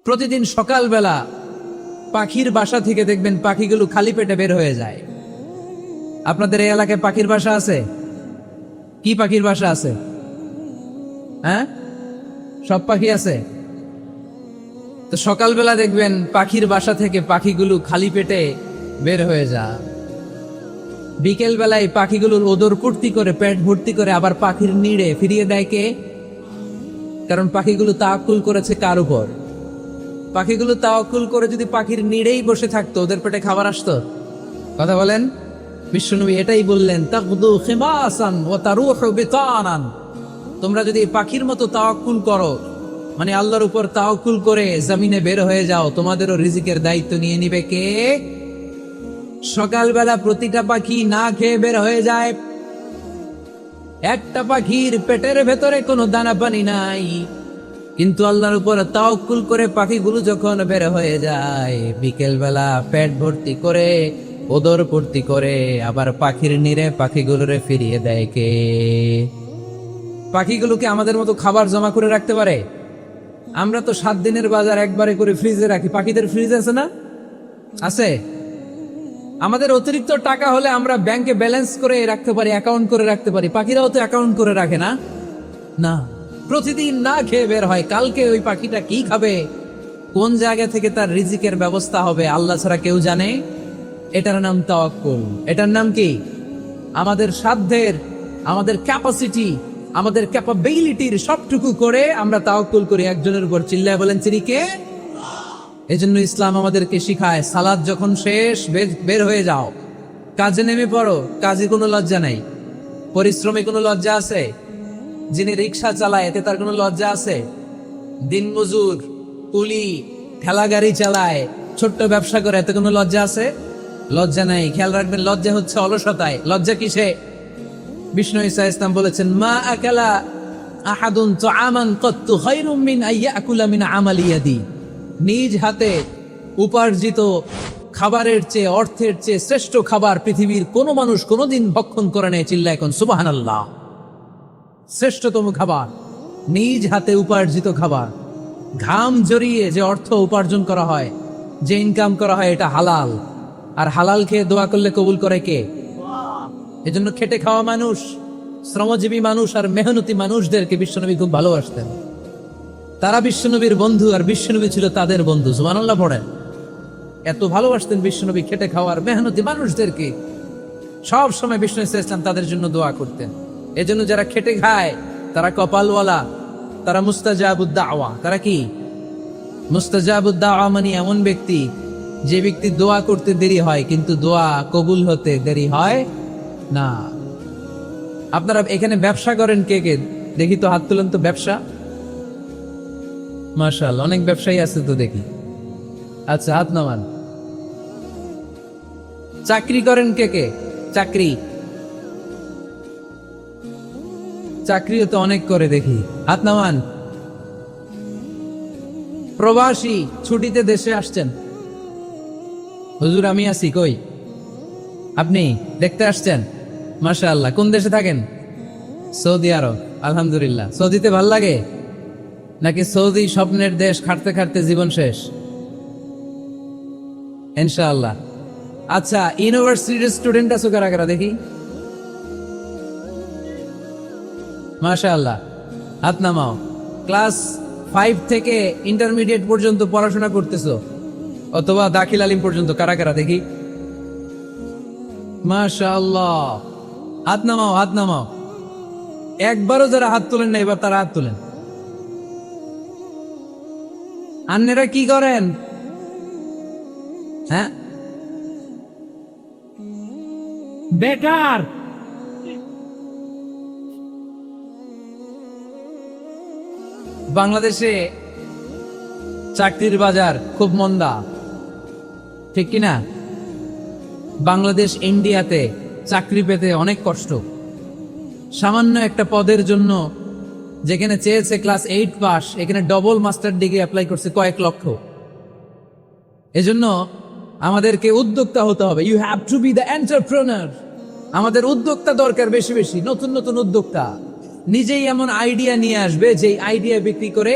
প্রতিদিন সকালবেলা পাখির বাসা থেকে দেখবেন পাখিগুলো খালি পেটে বের হয়ে যায়। আপনাদের এই এলাকায় পাখির বাসা আছে? কি পাখির বাসা আছে? হ্যাঁ, সব পাখি আছে। তো সকালবেলা দেখবেন পাখির বাসা থেকে পাখিগুলো খালি পেটে বের হয়ে যায়। বিকেল বেলায় পাখিগুলোর ওদর পূর্তি করে পেট ভর্তি করে আবার পাখির নিড়ে ফিরিয়ে দেয় কে? কারণ পাখিগুলো তাওয়াক্কুল করেছে কার উপর? পাখিগুলো তাওয়াক্কুল করে যদি পাখির নিড়েই বসে থাকতো, ওদের পেটে খাবার আসতো? কথা বলেন। বিশ্বনবী এটাই বললেন, তাগদু খিমাসান ওয়া তারুহু বিতানান। তোমরা যদি পাখির মতো তাওয়াক্কুল করো, মানে আল্লাহর উপর তাওয়াক্কুল করে জমিনে বের হয়ে যাও, তোমাদেরও রিজিকের দায়িত্ব নিয়ে নিবে কে? সকালবেলা প্রতিটা পাখি না খেয়ে বের হয়ে যায়। একটা পাখির পেটের ভেতরে কোনো দানা পানি নাই, কিন্তু আল্লাহর উপর তাওয়াক্কুল করে পাখিগুলো যখন বের হয়ে যায়, বিকেল বেলা পেট ভর্তি করে ওদর ভর্তি করে আবার পাখির নিরে পাখিগুলোরে ফিরিয়ে দেয় কে? পাখিগুলোকে আমাদের মতো খাবার জমা করে রাখতে পারে? আমরা তো 7 দিনের বাজার একবারে করে ফ্রিজে রাখি। পাখিদের ফ্রিজ আছে না? আছে। আমাদের অতিরিক্ত টাকা হলে আমরা ব্যাংকে ব্যালেন্স করে রাখতে পারি, অ্যাকাউন্ট করে রাখতে পারি। পাখিরাও তো অ্যাকাউন্ট করে রাখে না? না, প্রতিদিন না খেয়ে বের হয়। কালকে ওই পাখিটা কি খাবে, কোন জায়গা থেকে তার রিজিকের ব্যবস্থা হবে, আল্লাহ ছাড়া কেউ জানে। এটার নাম তাওয়াক্কুল। এটার নাম কি? আমাদের সাধ্যের, আমাদের ক্যাপাসিটি, আমাদের ক্যাপাবিলিটির সবটুকু করে আমরা তাওয়াক্কুল করি একজনের উপর। চিল্লায় বলেন তিনি কে? এজন্য ইসলাম আমাদেরকে শিখায়, সালাত যখন শেষ বের হয়ে যাও, কাজে নেমে পড়ো। কাজে কোনো লজ্জা নাই। পরিশ্রমে কোনো লজ্জা আছে? যিনি রিক্সা চালায় এতে তার কোনো লজ্জা আছে? দিনমজুর, কুলি, ঠেলা গাড়ি চালায়, ছোট্ট ব্যবসা করে, এতে কোনো লজ্জা আছে? লজ্জা নাই। খেয়াল রাখবেন, লজ্জা হচ্ছে অলসতায়। লজ্জা কিসে? বিষ্ণু ঈসা ইসলাম বলেছেন, মা আকালা আহাদুন তুআমান কাত্তু খায়রুম মিন আইয়াকুলা মিন আমালি ইয়াদি। নিজ হাতে উপার্জিত খাবারের চেয়ে, অর্থের চেয়ে শ্রেষ্ঠ খাবার পৃথিবীর কোনো মানুষ কোনোদিন ভক্ষণ করে নেই। চিল্লায় এখন সুবহানাল্লাহ। শ্রেষ্ঠতম খাবার নিজ হাতে উপার্জিত খাবার। ঘাম জড়িয়ে যে অর্থ উপার্জন করা হয়, যে ইনকাম করা হয়, এটা হালাল। আর হালাল খেয়ে দোয়া করলে কবুল করে কে? এজন্য খেটে খাওয়া মানুষ, শ্রমজীবী মানুষ আর মেহনতি মানুষদেরকে বিশ্বনবী খুব ভালোবাসতেন। তারা বিশ্বনবীর বন্ধু আর বিশ্বনবী ছিল তাদের বন্ধু। সুবহানাল্লাহ পড়েন। এত ভালোবাসতেন বিশ্বনবী খেটে খাওয়ার মেহনতি মানুষদেরকে। সব সময় বিষ্ণু ইসলাম তাদের জন্য দোয়া করতেন। এজন্য যারা খেটে খায় তারা কপালওয়ালা, তারা মুস্তাজাবুদ দাওয়া। তারা কি? মুস্তাজাবুদ দাওয়া মানে এমন ব্যক্তি যে ব্যক্তি দোয়া করতে দেরি হয় কিন্তু দোয়া কবুল হতে দেরি হয় না। আপনারা এখানে ব্যবসা করেন কে কে? দেখি তো হাত তুলেন তো। ব্যবসা, মাশাআল্লাহ, অনেক ব্যবসায়ী আছে তো দেখি। আচ্ছা, হাত নামান। চাকরি করেন কে কে? চাকরি, চাকরিও তো অনেক করে দেখি। হাত নামান। প্রবাসী, ছুটিতে দেশে আসছেন। হুজুর আমি আছি। কই? আপনি দেখতে আসছেন? মাশাআল্লাহ। কোন দেশে থাকেন? সৌদি আরব। আলহামদুলিল্লাহ। সৌদিতে ভাল লাগে নাকি সৌদি স্বপ্নের দেশ, খাটতে খাটতে জীবন শেষ? ইনশাআল্লাহ। আচ্ছা, ইউনিভার্সিটির স্টুডেন্ট আছো কারা কারা দেখি? মাশাআল্লাহ, হাত নামাও। ক্লাস 5 থেকে ইন্টারমিডিয়েট পর্যন্ত পড়াশোনা করতেছো, অথবা দাখিল আলিম পর্যন্ত, কারা কারা দেখি? মাশাআল্লাহ, হাত নামাও, হাত নামাও। একবারও যারা হাত তোলেন না এবার তারা হাত তোলেন। আন্নেরা কি করেন? হ্যাঁ, বেকার। বাংলাদেশে চাকরির বাজার খুব মন্দা, ঠিক কিনা? বাংলাদেশ ইন্ডিয়াতে চাকরি পেতে অনেক কষ্ট। সামান্য একটা পদের জন্য যেখানে চেয়েছে ক্লাস 8 পাস, এখানে ডবল মাস্টার ডিগ্রি অ্যাপ্লাই করছে কয়েক লক্ষ। এজন্য আমাদেরকে উদ্যোক্তা হতে হবে। You have to be the entrepreneur. আমাদের উদ্যোক্তা দরকার, বেশি বেশি নতুন নতুন উদ্যোক্তা। নিজেই এমন আইডিয়া নিয়ে আসবে যে আইডিয়া বিক্রি করে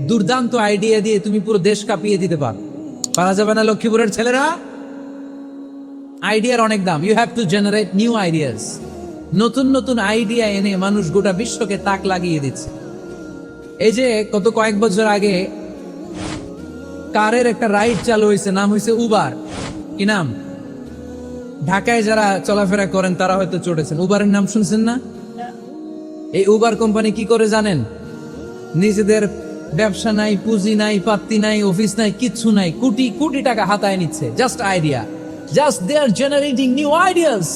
দুর্দান্ত আইডিয়া দিয়ে তুমি পুরো দেশ কাঁপিয়ে দিতে পারা যাবে না লক্ষ্মীপুরের ছেলেরা? আইডিয়ার অনেক দাম। You have to generate new ideas. নতুন নতুন আইডিয়া এনে মানুষ গোটা বিশ্বকে তাক লাগিয়ে দিচ্ছে। এই যে কত কয়েক বছর আগে কারের একটা রাইড চালু হয়েছে, নাম হয়েছে উবার। কি নাম? ঢাকায় যারা চলাফেরা করেন তারা হয়তো চড়েছেন। উবারের নাম শুনছেন না? এই উবার কোম্পানি কি করে জানেন? নিজেদের ব্যবসা নাই, পুঁজি নাই, পাত্তি নাই, অফিস নাই, কিচ্ছু নাই, কোটি কোটি টাকা হাতায় নিচ্ছে। Just idea, just they are generating new ideas.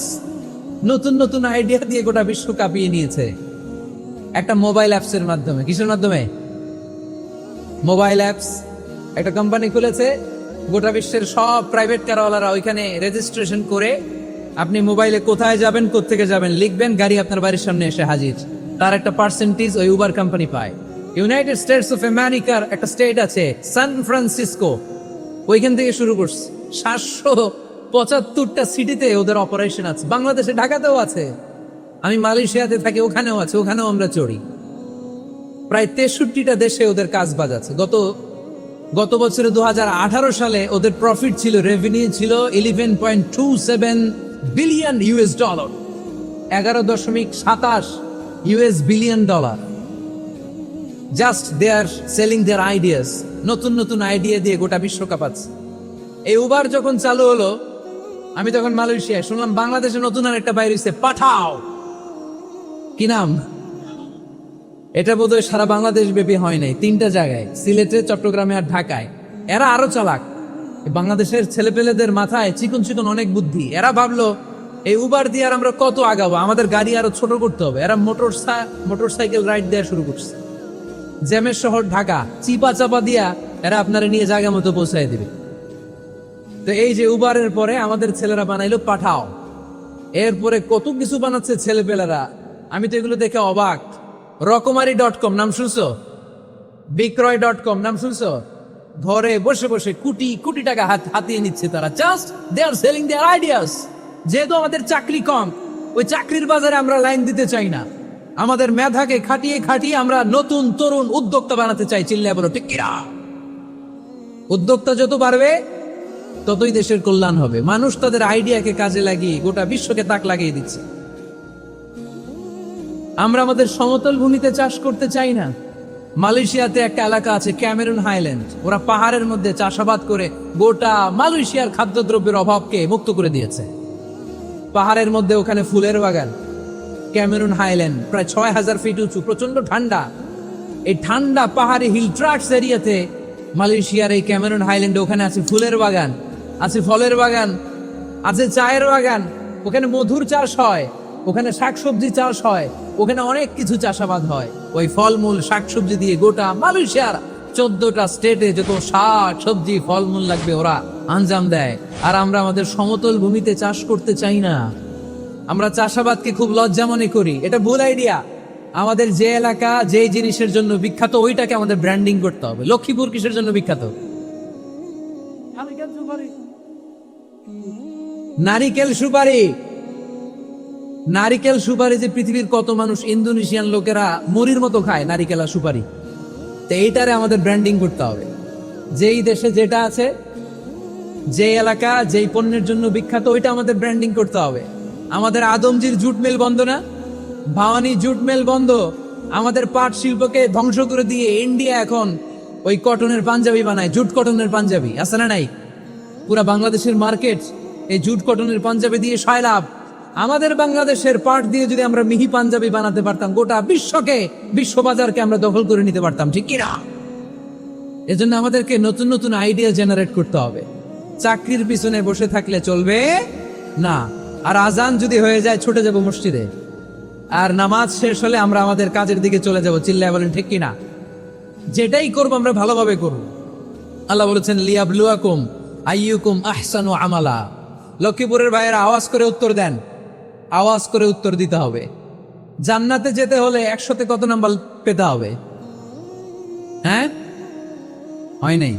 নতুন নতুন আইডিয়া দিয়ে গোটা বিশ্ব কাঁপিয়ে নিয়েছে একটা মোবাইল অ্যাপস এর মাধ্যমে। কিসের মাধ্যমে? Mobile apps. একটা কোম্পানি খুলেছে, গোটা বিশ্বের সব প্রাইভেট কারওয়ালারা ওইখানে রেজিস্ট্রেশন করে আপনি মোবাইলে কোথায় যাবেন, কোত্থেকে যাবেন লিখবেন, গাড়ি আপনার বাড়ির সামনে এসে হাজির। তার একটা পার্সেন্টেজ ওই উবার কোম্পানি পায়। ইউনাইটেড স্টেটস অফ আমেরিকার একটা স্টেট আছে সান ফ্রান্সিসকো, ওইখান থেকে শুরু করছে। 775টা সিটিতে ওদের অপারেশন আছে। বাংলাদেশে ঢাকাতেও আছে, আমি মালয়েশিয়াতে থাকি, ওখানেও আছে, ওখানেও আমরা চড়ি। প্রায় 63টা দেশে ওদের কাজ বাজ আছে। গত বছরে 2018 সালে ওদের প্রফিট ছিল, রেভিনিউ ছিল 11.27 billion US dollar, 11.27 US billion dollar. Just they are selling their ideas. নতুন নতুন আইডিয়া দিয়ে গোটা বিশ্ব কাঁপাচ্ছে। এই উবার যখন চালু হলো, আমি তখন মালয়েশিয়ায়, শুনলাম বাংলাদেশে নতুন আর একটা বাইরে হচ্ছে, পাঠাও। কি নাম? এটা বোধহয় সারা বাংলাদেশ ব্যাপী হয় নাই, 3টা জায়গায়, সিলেটে, চট্টগ্রামে আর ঢাকায়। এরা আরো চালাক। বাংলাদেশের ছেলেপেলেদের মাথায় চিকন চিকন অনেক বুদ্ধি। এরা ভাবলো এই উবার দিয়ে আর আমরা কত আগাবো, আমাদের গাড়ি আরো ছোট করতে হবে। এরা মোটরসাইকেল রাইড দেওয়া শুরু করছে। জ্যামের শহর ঢাকা, চিপা চাপা দিয়া এরা আপনারা নিয়ে জায়গা মতো পৌঁছায় দিবে। তো এই যে উবারের পরে আমাদের ছেলেরা বানাইলো পাঠাও। এরপরে কত কিছু বানাচ্ছে ছেলেপেলেরা, আমি তো এগুলো দেখে অবাক। রকমারি.com নাম শুনছো? বিক্রয়.com নাম শুনছো? ঘরে বসে বসে কোটি কোটি টাকা হাতিয়ে নিচ্ছে তারা। Just they are selling their ideas. যেহেতু আমাদের চাকরি কম, ওই চাকরির বাজারে আমরা লাইন দিতে চাই না। আমাদের মেধাকে খাটিয়ে খাটিয়ে আমরা নতুন তরুণ উদ্যোক্তা বানাতে চাই। চিল্লায় বলো ঠিক কিনা? উদ্যোক্তা যত বাড়বে ততই দেশের কল্যাণ হবে। মানুষ তাদের আইডিয়াকে কাজে লাগিয়ে গোটা বিশ্বকে তাক লাগিয়ে দিচ্ছে। আমরা আমাদের সমতল ভূমিতে চাষ করতে চাই না। মালয়েশিয়াতে একটা এলাকা আছে ক্যামেরুন হাইল্যান্ড, ওরা পাহাড়ের মধ্যে চাষাবাদ করে গোটা মালয়েশিয়ার খাদ্যদ্রব্যের অভাবকে মুক্ত করে দিয়েছে। পাহাড়ের মধ্যে ওখানে ফুলের বাগান। ক্যামেরুন হাইল্যান্ড প্রায় 6000 ফিট উঁচু, প্রচন্ড ঠান্ডা। এই ঠান্ডা পাহাড়ি হিল ট্রাক্টস এরিয়াতে মালয়েশিয়ার এই ক্যামেরুন হাইল্যান্ডে ওখানে আছে ফুলের বাগান, আছে ফলের বাগান, আছে চায়ের বাগান, ওখানে মধুর চাষ হয়, ওখানে শাকসবজি চাষ হয়, ওখানে অনেক কিছু চাষাবাদ হয়। ওই ফলমূল শাকসবজি দিয়ে গোটা মালয়েশিয়ার 14টা স্টেটে যত শাক সবজি ফলমূল লাগবে ওরা আঞ্জাম দেয়। আর আমরা আমাদের সমতল ভূমিতে চাষ করতে চাই না। আমরা চাষাবাদকে খুব লজ্জা মনে করি। এটা ভুল আইডিয়া। আমাদের যে এলাকা যে জিনিসের জন্য বিখ্যাত ওইটাকে আমাদের ব্র্যান্ডিং করতে হবে। লক্ষ্মীপুর কিসের জন্য বিখ্যাত? নারিকেল সুপারি। নারিকেল সুপারি যে পৃথিবীর কত মানুষ, ইন্দোনেশিয়ান লোকেরা মুড়ির মতো খায় নারিকেল আর সুপারি। তো এইটারে আমাদের ব্র্যান্ডিং করতে হবে। যেই দেশে যেটা আছে, যে এলাকা যেই পণ্যের জন্য বিখ্যাত, ওইটা আমাদের ব্র্যান্ডিং করতে হবে। আমাদের আদমজির জুট মিল বন্ধ না? ভাওয়ানি জুট মিল বন্ধ। আমাদের পাট শিল্পকে ধ্বংস করে দিয়ে ইন্ডিয়া এখন ওই কটনের পাঞ্জাবি বানায়, জুট কটনের পাঞ্জাবি। আছে না নাই? পুরা বাংলাদেশের মার্কেট এই জুট কটনের পাঞ্জাবি দিয়ে সয়লাভ। আমাদের বাংলাদেশের পাট দিয়ে যদি আমরা মিহি পাঞ্জাবি বানাতে পারতাম, গোটা বিশ্ববাজারকে আমরা দখল করে নিতে পারতাম, ঠিক কিনা? এজন্য আমাদেরকে নতুন নতুন আইডিয়া জেনারেট করতে হবে। চাকরির পিছনে বসে থাকলে চলবে না। আর আজান যদি হয়ে যায় ছুটে যাব মসজিদে, আর নামাজ শেষ হলে আমরা আমাদের কাজের দিকে চলে যাব। চিল্লায় বলেন ঠিক কিনা? যেটাই করবো আমরা ভালোভাবে করব। আল্লাহ বলেছেন লিয়াবলুয়াকুম আইয়ুকুম আহসানু আমালা। লক্ষ্মীপুরের ভাইয়েরা আওয়াজ করে উত্তর দেন, আওয়াজ করে উত্তর দিতে হবে। জান্নাতে যেতে হলে 100তে কত নাম্বার পেতে হবে? হ্যাঁ, হয় নাই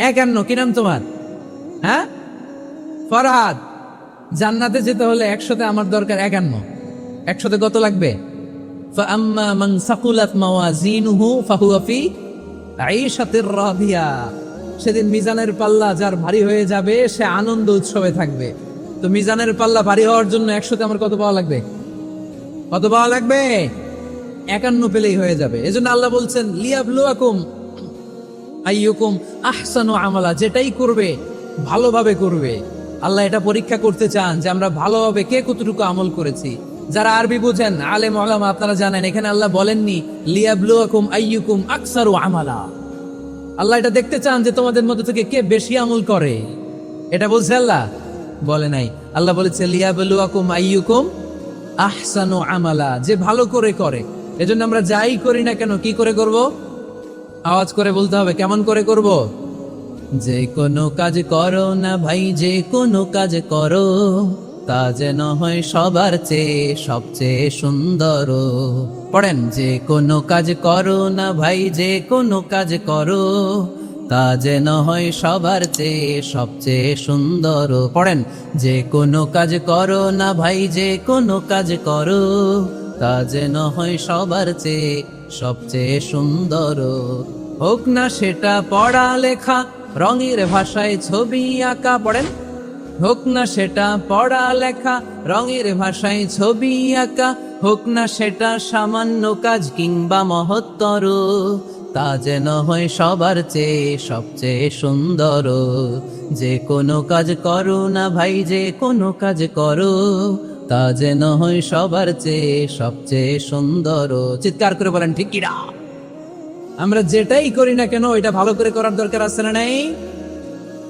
51। কি নাম তোমার? হ্যাঁ, ফরহাদ। জান্নাতে যেতে হলে 100তে আমার দরকার 51। 100তে কত লাগবে? ফাআম্মা মান সাকুলাত মাওয়াজিনুহু ফাহুয়া ফি আইশাতির রাদিয়া, সেদিন মিজানের পাল্লা যার ভারী হয়ে যাবে সে আনন্দ উৎসবে থাকবে। তো মিজানের পাল্লা ভারী হওয়ার জন্য 100তে আমার কত পাওয়া লাগবে? কত পাওয়া লাগবে? 51 পেলেই হয়ে যাবে। এজন্য আল্লাহ বলছেন লিয়াবলুয়াকুম আইয়ুকুম আহসানু আমালা, যেটাই করবে ভালোভাবে করবে। আল্লাহ এটা পরীক্ষা করতে চান যে আমরা ভালোভাবে কে কতটুকু আমল করেছি। যারা আরবি বুঝেন আলেম ওলামা আপনারা জানেন, এখানে আল্লাহ বলেননি লিয়াবলুয়াকুম আইয়ুকুম আকসারু আমালা। আল্লাহ এটা দেখতে চান যে তোমাদের মধ্যে থেকে কে বেশি আমল করে, এটা বলছে আল্লাহ? বলে নাই। আল্লাহ বলেছে লিয়াবলুয়াকুম আইয়ুকুম আহসানু আমালা, যে ভালো করে করে। এজন্য আমরা যাই করি না কেন কি করে করব? আওয়াজ করে বলতে হবে। কেমন করে করব? যে কোনো কাজ করো না ভাই, যে কোনো কাজ করো তা যেন হয় সবার চেয়ে সবচেয়ে সুন্দর। পড়েন, যে কোনো কাজ করো না ভাই, যে কোনো কাজ করো তা যেন হয় সবার চেয়ে সবচেয়ে সুন্দর। পড়েন, যে কোনো কাজ করো না ভাই, যে কোনো কাজ করো তা যেন হয় সবার চেয়ে সবচেয়ে সুন্দর। হোক না সেটা পড়া লেখা, রঙের ভাষায় ছবি আঁকা। পড়েন, হোক না সেটা পড়া লেখা, রঙের ভাষায় ছবি আঁকা। হোক না সেটা সামান্য কাজ কিংবা মহত্তর, তা যেন হয় সবার চেয়ে সবচেয়ে সুন্দর। যে কোনো কাজ করো না ভাই, যে কোনো কাজ করো তা যেন হয় সবার চেয়ে সবচেয়ে সুন্দর। চিৎকার করে বলেন ঠিক কিনা? আমরা যেটাই করি না কেন এটা ভালো করে করার দরকার আছে না নাই?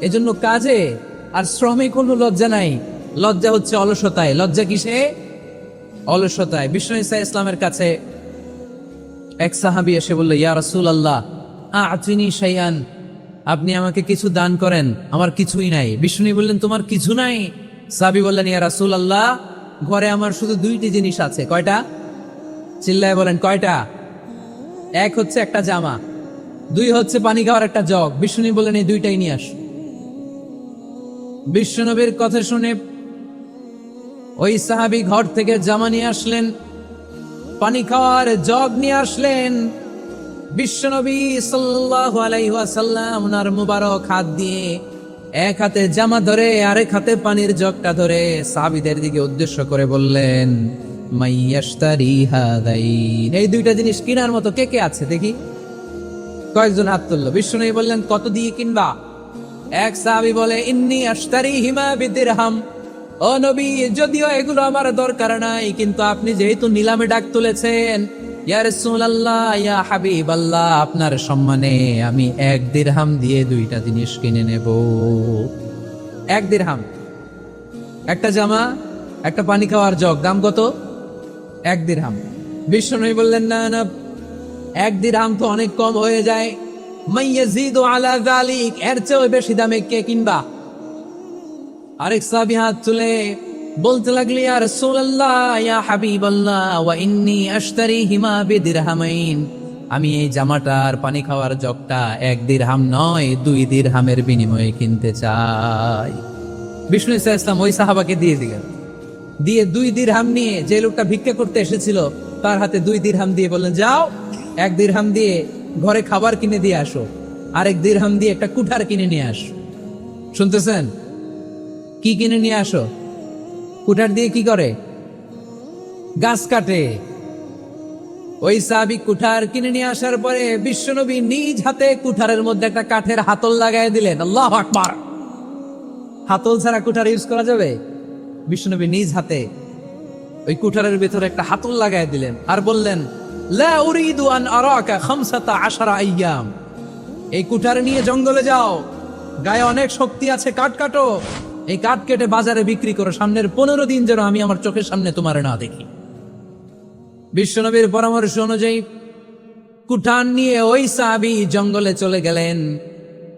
এজন্য কাজে আর শ্রমে কোনো লজ্জা নাই। লজ্জা হচ্ছে অলসতায়। লজ্জা কিসে? অলসতায়। বিষ্ণু ইসা ইসলামের কাছে এক সাহাবী এসে বলল, ইয়া রাসূলুল্লাহ আ'তিনি শাইআন, আপনি আমাকে কিছু দান করেন, আমার কিছুই নাই। বিষ্ণু বললেন, তোমার কিছু নাই? সাহাবী বললেন, ইয়া রাসূলুল্লাহ ঘরে আমার শুধু 2টি জিনিস আছে। কয়টা? চিল্লায় বলেন কয়টা? এক হচ্ছে একটা জামা, 2 হচ্ছে পানি খাওয়ার একটা জগ। বিষ্ণু বললেন, এই 2টাই নিয়ে আস। বিশ্বনবীর কথা শুনে ওই সাহাবী ঘর থেকে জামা নিয়ে আসলেন, পানি খাওয়ার জগ নিয়ে আসলেন। বিশ্বনবী সাল্লাল্লাহু আলাইহি ওয়াসাল্লাম ওনার মুবারক হাত দিয়ে এক হাতে জামা ধরে আরেক হাতে পানির জগটা ধরে সাহাবীদের দিকে উদ্দেশ্য করে বললেন, মাইয়াশতারি হাদাইন, এই 2টা জিনিস কেনার মতো কে কে আছে দেখি? কয়েকজন হাত তুললো। বিশ্বনবী বললেন, কত দিয়ে কিনবা? এক সাহাবী বলে, ইন্নী আশতারিহিমা বিদিরহাম, ও নবী যদিও এগুলো আমার দরকার নাই, কিন্তু আপনি যেহেতু নিলামে ডাক তুলেছেন, ইয়া রাসূলুল্লাহ ইয়া হাবিবাল্লাহ, আপনার সম্মানে আমি 1 দিরহাম দিয়ে 2টা জিনিস কিনে নেব। 1 দিরহাম, একটা জামা, একটা পানি খাওয়ার জগ, দাম কত? 1 দিরহাম। বিশ্বনবী বললেন, না না, 1 দিরহাম তো অনেক কম হয়ে যায়। মাইয়াজিদু আলা যালিক, এর চেয়ে বেশি দামে কে কিনবা? আরেক সাহাবী হাত তুলে বলতে লাগলি, ইয়া রাসূলুল্লাহ ইয়া হাবিবাল্লাহ ওয়া ইন্নী আশতারিহিমা বিদিরহামাইন, আমি এই জামাটার পানি খাওয়ার জগটা 1 দিরহাম নয় 2 দিরহামের বিনিময়ে কিনতে চাই। বিষ্ণু ইসলাম ওই সাহাবাকে দিয়ে দিলেন, দিয়ে 2 দিরহাম নিয়ে যে লোকটা ভিক্ষা করতে এসেছিল তার হাতে 2 দিরহাম দিয়ে বললেন, যাও 1 দিরহাম দিয়ে ঘরে খাবার কিনে দিয়ে আসো, আর 1 দিরহাম দিয়ে একটা কুঠার কিনে নিয়ে আসো। শুনতেছেন? কি কিনে নিয়ে আসো? কুঠার দিয়ে কি করে? গাছ কাটে। ওই সাহাবী কুঠার কিনে নিয়ে আসার পরে বিশ্বনবী নিজ হাতে কুঠারের মধ্যে একটা কাঠের হাতল লাগাই দিলেন। আল্লাহু আকবার! হাতল ছাড়া কুঠার ইউজ করা যাবে? বিশ্বনবী নিজ হাতে ওই কুঠারের ভিতরে একটা হাতল লাগাই দিলেন আর বললেন, লা উরিদু আন আরাকা 15 আইয়াম, এই কুঠার নিয়ে জঙ্গলে যাও, গায়ে অনেক শক্তি আছে, কাঠ কাটো, এই কাঠ কেটে বাজারে বিক্রি করো, সামনের 15 দিন যেন আমি আমার চোখের সামনে তোমার না দেখি। বিশ্বনবীর পরামর্শ অনুযায়ী কুঠার নিয়ে ওই সাহাবী জঙ্গলে চলে গেলেন।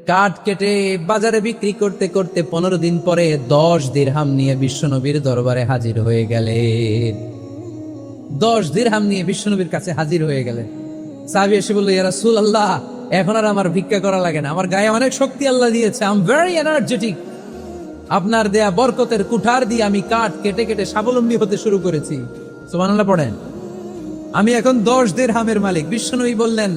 কাঠ কেটে বাজারে বিক্রি করতে করতে 15 দিন পরে 10 দিরহাম নিয়ে বিশ্বনবীর দরবারে হাজির হয়ে গেলেন। 10 দিরহাম নিয়ে বিশ্বনবীর কাছে হাজির হয়ে গেলেন। সাহাবী এসে বলল, ইয়া রাসূলুল্লাহ এখন আর আমার ভিক্ষা করা লাগে না, আমার গায়ে অনেক শক্তি আল্লাহ দিয়েছে, আই এম ভেরি এনার্জেটিক, আপনার দেয়া বরকতের কুঠার দিয়ে আমি কাঠ কেটে কেটে স্বাবলম্বী হতে শুরু করেছি। সুবহানাল্লাহ পড়েন। আমি এখন 10 দিরহামের মালিক। বিশ্বনবী বললেন,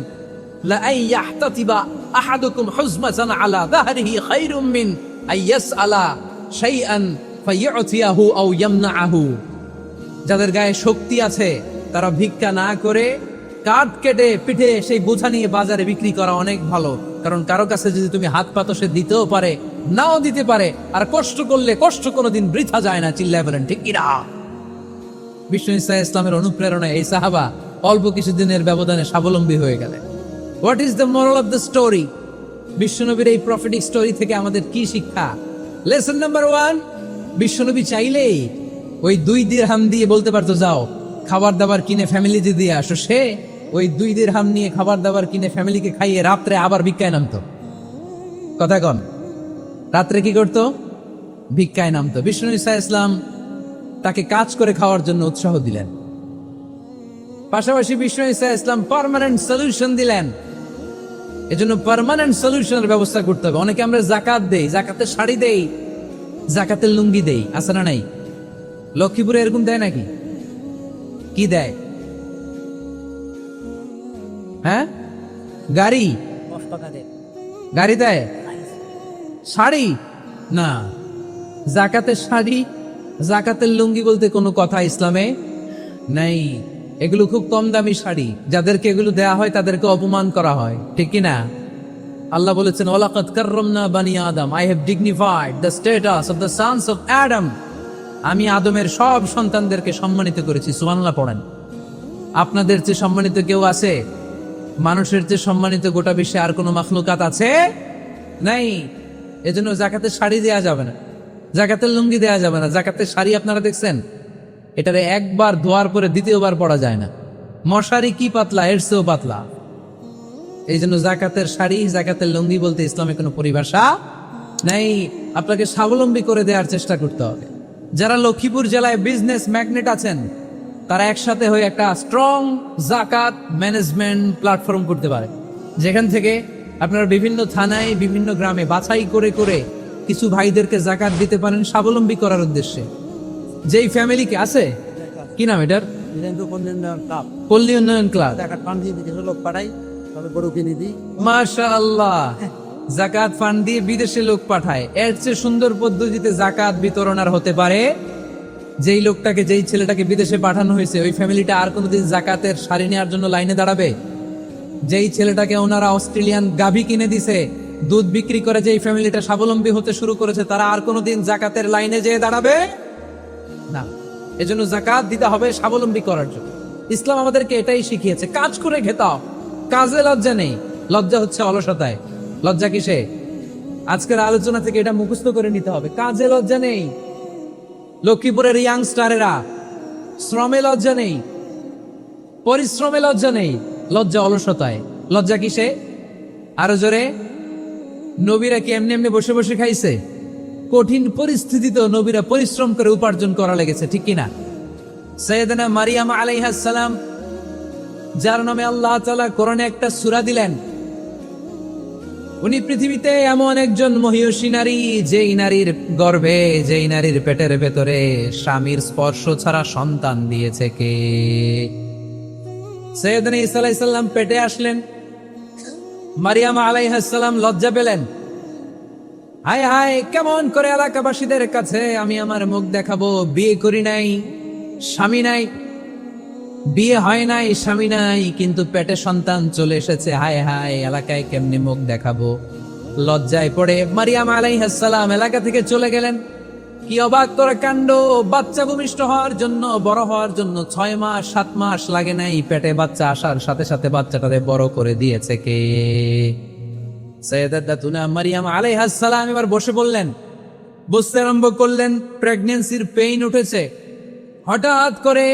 লা আন ইয়াহতাতিবা আহাদুকুম হুজমাতান আলা যাহরিহি খায়রুম মিন আন ইয়াসআলা শাইআন ফায়ু'তিয়াহু আও ইয়ামনাহু। যাদের গায়ে শক্তি আছে তারা ভিক্ষা না করে কাঠ কেটে পিঠে সেই বোঝা নিয়ে বাজারে বিক্রি করা অনেক ভালো। কারণ কারো কাছে যদি তুমি হাত পাতো সে দিতেও পারে, নাও দিতে পারে। আর কষ্ট করলে কষ্ট কোনোদিন বৃথা যায় না। চিল্লায় বলেন ঠিক কিনা? বিষ্ণু ঈসা ইসলামের অনুপ্রেরণায় এই সাহাবা অল্প কিছুদিনের ব্যবধানে স্বাবলম্বী হয়ে গেলেন। What is the moral of the story? বিশ্বনবীর এই প্রফেটিক স্টোরি থেকে আমাদের কি শিক্ষা? লেসন নাম্বার 1, বিশ্বনবী চাইলেই ওই 2 দিরহাম দিয়ে বলতে পারতো যাও খাবার দাবার কিনে ফ্যামিলিতে দিয়ে আসো। সে ওই 2 দিরহাম নিয়ে খাবার দাবার কিনে ফ্যামিলিকে খাইয়ে রাত্রে আবার ভিক্ষায় নামতো। কথা কন, রাত্রে কি করতো? ভিক্ষায় নামতো। বিষ্ণু ঈসা ইসলাম তাকে কাজ করে খাওয়ার জন্য উৎসাহ দিলেন। পাশাপাশি বিষ্ণু ঈসা ইসলাম পার্মানেন্ট সলিউশন দিলেন। এজন্য পার্মানেন্ট সলিউশনের ব্যবস্থা করতে হবে। অনেকে আমরা যাকাত দেই, যাকাতের শাড়ি দেই, যাকাতের লুঙ্গি দেই, আছে না নাই? লক্ষ্মীপুরে এরকম দেয় নাকি? কি দেয়? হ্যাঁ, গাড়ি গাড়ি দেয়, শাড়ি না। যাকাতের শাড়ি, যাকাতের লুঙ্গি বলতে কোনো কথা ইসলামে নাই। এগুলো খুব কম দামি শাড়ি। যাদেরকে এগুলো দেয়া হয় তাদেরকে অপমান করা হয়, ঠিক কি না? আল্লাহ বলেছেন ওয়ালাকাদ কাররামনা বানি আদম, I have dignified the status of the sons of Adam. আমি আদমের সব সন্তানদেরকে সম্মানিত করেছি। সুবহানাল্লাহ পড়েন। আপনাদের চেয়ে সম্মানিত কেউ আছে? মানুষের চেয়ে সম্মানিত গোটা বিশ্বে আর কোনো মাখলুকাত আছে? নাই। এজন্য যাকাতের শাড়ি দেয়া যাবে না, যাকাতের লুঙ্গি দেয়া যাবে না। যাকাতের শাড়ি আপনারা দেখছেন, এটারে একবার ধোয়ার পরে দ্বিতীয়বার পরা যায় না। মশারি কি পাতলা, এর চেয়েও পাতলা। এই জন্য যাকাতের শাড়ি, যাকাতের লুঙ্গি বলতে ইসলামে কোনো পরিভাষা নাই। আপনাকে স্বাবলম্বী করে দেওয়ার চেষ্টা করতে হবে। যারা লক্ষ্মীপুর জেলায় বিজনেস ম্যাগনেট আছেন তারা একসাথে হয়ে একটা স্ট্রং যাকাত ম্যানেজমেন্ট প্ল্যাটফর্ম করতে পারে, যেখান থেকে আপনারা বিভিন্ন থানায়, বিভিন্ন গ্রামে বাছাই করে করে কিছু ভাইদেরকে যাকাত দিতে পারেন স্বাবলম্বী করার উদ্দেশ্যে। যেই ফ্যামিলিকে আছে, কি নাম এটার? পল্লী উন্নয়ন ক্লাব। মাশাআল্লাহ, যাকাত ফান্ড দিয়ে বিদেশে লোক পাঠায়। এর চেয়ে সুন্দর পদ্ধতিতে যাকাত বিতরণ আর হতে পারে? যেই লোকটাকে, যেই ছেলেটাকে বিদেশে পাঠানো হয়েছে ওই ফ্যামিলিটা আর কোনোদিন যাকাতের শাড়ি নেওয়ার জন্য লাইনে দাঁড়াবে? যেই ছেলেটাকে ওনারা অস্ট্রেলিয়ান গাভী কিনে দিছে, দুধ বিক্রি করে যেই ফ্যামিলিটা স্বাবলম্বী হতে শুরু করেছে, তারা আর কোনোদিন যাকাতের লাইনে যেয়ে দাঁড়াবে না। এজন্য যাকাত দিতে হবে স্বাবলম্বী করার জন্য। ইসলাম আমাদেরকে এটাই শিখিয়েছে, কাজ করে খেতে হবে। কাজে লজ্জা নেই, লজ্জা হচ্ছে অলসতায়। লজ্জা কিসে? আজকের আলোচনা থেকে এটা মুখস্থ করে নিতে হবে। কাজে লজ্জা নেই। লক্ষ্মীপুরের ইয়াংস্টারেরা শ্রমে লজ্জা নেই, পরিশ্রমে লজ্জা নেই, লজ্জা অলসতায়। লজ্জা কিসে? আরো জোরে। নবীরা কি এমনি এমনি বসে বসে খাইছে? কঠিন পরিস্থিতিতেও নবীরা পরিশ্রম করে উপার্জন করা লেগেছে, ঠিক কিনা? সাইয়েদানা মারিয়াম আলাইহিস সালাম, যার নামে আল্লাহ তাআলা কোরআনে একটা সূরা দিলেন, উনি পৃথিবীতে এমন একজন মহিয়সী নারী, যেই নারীর গর্ভে, যেই নারীর পেটের ভেতরে স্বামীর স্পর্শ ছাড়া সন্তান দিয়েছে কে? সাইয়েদনা ঈসা আলাইহিস সালাম পেটে আসলেন। মারিয়াম আলাইহিস সালাম লজ্জা পেলেন। হায় হায়, কেমন করে এলাকাবাসীদের কাছে আমি আমার মুখ দেখাবো? বিয়ে করি নাই, স্বামী নাই, বিয়ে হয় নাই, স্বামী নাই, কিন্তু পেটে সন্তান চলে এসেছে। হায় হায়, এলাকায় কেমনে মুখ দেখাবো? লজ্জায় পড়ে মারিয়াম আলাইহিস সালাম এলাকা থেকে চলে গেলেন। কি অবাক করা কাণ্ড! বাচ্চা ভূমিষ্ঠ হওয়ার জন্য, বড় হওয়ার জন্য 6 মাস 7 মাস লাগে নাই, পেটে বাচ্চা আসার সাথে সাথে বাচ্চাটারে বড় করে দিয়েছে কে? সাইয়েদাতুনা মারিয়াম আলাইহিস সালাম এবার বসে বললেন, বুঝতে আরম্ভ করলেন প্রেগন্যান্সির পেইন উঠেছে। হঠাৎ করে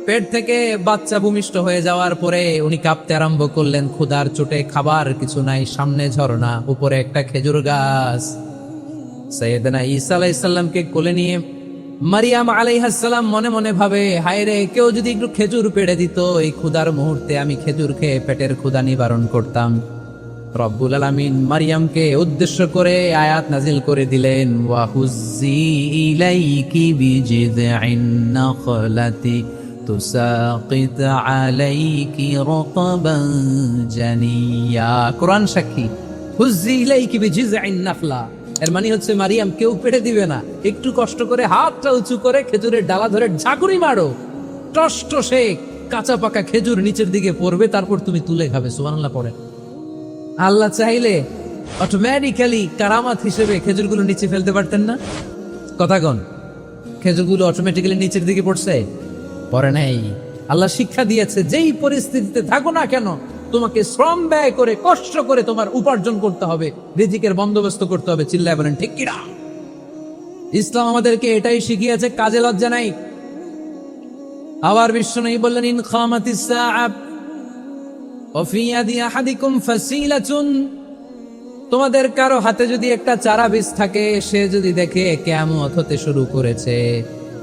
পেট থেকে বাচ্চা ভূমিষ্ঠ হয়ে যাওয়ার পরে উনি কাঁপতে আরম্ভ করলেন। ক্ষুধার চোটে খাবার কিছু নাই, সামনে ঝর্ণা, উপরে একটা খেজুর গাছ। সাইয়েদনা ঈসা আলাইহিস সালামকে কোলে নিয়ে মারিয়াম আলাইহিস সালাম মনে মনে ভাবে, হায় রে, কেউ যদি একটু খেজুর পেড়ে দিত, এই ক্ষুধার মুহূর্তে আমি খেজুর খেয়ে পেটের ক্ষুধা নিবারণ করতাম। রব্বুল আলামিন মারিয়ামকে উদ্দেশ্য করে আয়াত নাজিল করে দিলেন, ওয়া হুজ্জি ইলাইকি বিজিযইন নাখলাতি تساقط عليك رطبا جنيا কোরআন সাক্ষী হুজ্জি ইলাইকি বিজিযআইন নাখলা এর মানে হচ্ছে মারিয়াম কেউ পেড়ে দিবে না, একটু কষ্ট করে হাতটা উঁচু করে খেজুরের ডালা ধরে ঝাঁকুনি মারো, টষ্ট সে কাঁচা পাকা খেজুর নিচের দিকে পড়বে, তারপর তুমি তুলে খাবে। সুবহানাল্লাহ পড়ে। আল্লাহ চাইলে অটোমেটিক্যালি কারামাত হিসেবে খেজুরগুলো নিচে ফেলতে পারতেন না? কথা কন, খেজুরগুলো অটোমেটিক্যালি নিচের দিকে পড়ছে? পড়ে নাই। আল্লাহ শিক্ষা দিয়েছে যেই পরিস্থিতিতে থাকো না কেন তোমাকে শ্রম ব্যয় করে কষ্ট করে তোমার উপার্জন করতে হবে, রিজিকের বন্দোবস্ত করতে হবে। চিল্লায় বলেন ঠিক কিনা? ইসলাম আমাদেরকে এটাই শিখিয়েছে, কাজে লজ্জা নাই। আবার বিশ্বনবী বললেন ইন খামাতিস সাআ ওয়া ফি ইয়াদি আহাদিকুম ফাসিলাতুন, তোমাদের কারো হাতে যদি একটা চারা বীজ থাকে, সে যদি দেখে কিয়ামত হতে শুরু করেছে,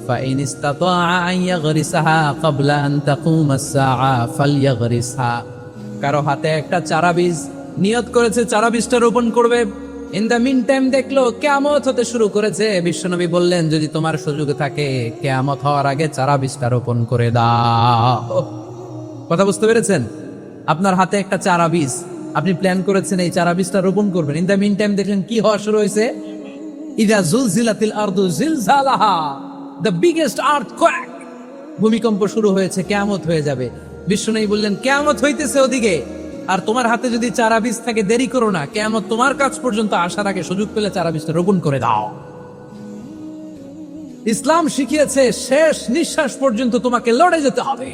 ফাইন ইসতাতাআ আন ইয়াগরিসাহা ক্বাবলা আন তাকুমাস সাআ ফালইয়াগরিসহা, কারো হাতে একটা চারা বীজ নিয়ত করেছে চারা বীজটা রোপণ করবে, ইন দ্য মিন টাইম দেখলো কিয়ামত হতে শুরু করেছে, বিশ্বনবী বললেন যদি তোমার সুযোগ থাকে কিয়ামত হওয়ার আগে চারা বীজটা রোপণ করে দাও। কথা বুঝতে পেরেছেন? আপনার হাতে একটা চারা বীজ, আপনি প্ল্যান করেছেন এই চারা বীজটা রোপণ করবেন, ইন দ্য মিন টাইম দেখলেন কি হওয়া শুরু হয়েছে, ইযা জুলজিলাতিল আরদু জিলজালাহা, দ্য বিগেস্ট আর্থকোয়েক, ভূমিকম্প শুরু হয়েছে, কিয়ামত হয়ে যাবে। বিশ্বনবী বললেন কিয়ামত হইতেছে ওদিকে, আর তোমার হাতে যদি চারা বীজ থাকে দেরি করো না, কিয়ামত তোমার কাছ পর্যন্ত আসার আগে সুযোগ পেলে চারা বীজটা রোপণ করে দাও। ইসলাম শিখিয়েছে শেষ নিঃশ্বাস পর্যন্ত তোমাকে লড়ে যেতে হবে।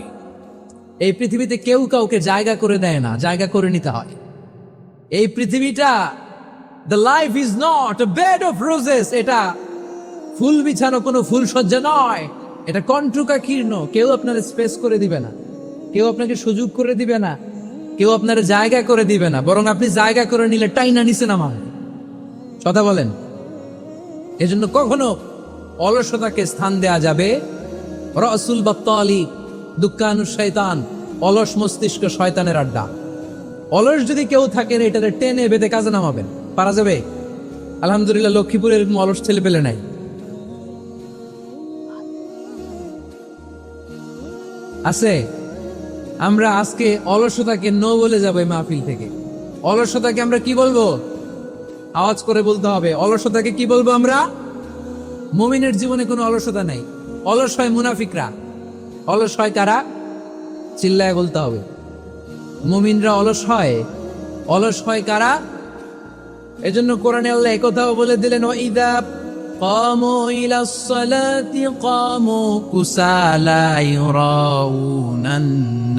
এই পৃথিবীতে কেউ কাউকে জায়গা করে দেয় না, জায়গা করে নিতে হয়। এই পৃথিবীটা, the life is not a bed of roses, এটা ফুল বিছানো কোনো ফুল সজ্জা নয়, এটা কণ্টকা কীর্ণ। কেউ আপনার স্পেস করে দিবে না, কেউ আপনাকে সুযোগ করে দিবে না, কেউ আপনার জায়গা করে দিবে না, বরং আপনি জায়গা করে নিলে টাইনা নিচে নামান। কথা বলেন। এজন্য কখনো অলসতাকে স্থান দেয়া যাবে। রাসূল বাত্তালি দুক্কানুশ শয়তান, অলস মস্তিষ্ক শয়তানের আড্ডা। অলস যদি কেউ থাকেন এটারে টেনে বেঁধে কাজে নামাবেন, পারা যাবে? আলহামদুলিল্লাহ লক্ষ্মীপুরে এরকম অলস ছেলে পেলে নাই। আছে? আমরা আজকে অলসতাকে নো বলে যাবো এই মাহফিল থেকে। অলসতাকে আমরা কি বলবো? আওয়াজ করে বলতে হবে, অলসতাকে কি বলবো আমরা? মুমিনের জীবনে কোনো অলসতা নাই। অলস হয় মুনাফিকরা। অলস হয় কারা? চিল্লায় বলতে হবে। মুমিনরা অলস হয়। অলস হয় কারা? এজন্য কোরআনে আল্লাহ একথাও বলে দিলেন, ওয়াইদা কামু ইলাস সালাতি কামু কুসালা ইউরাউনান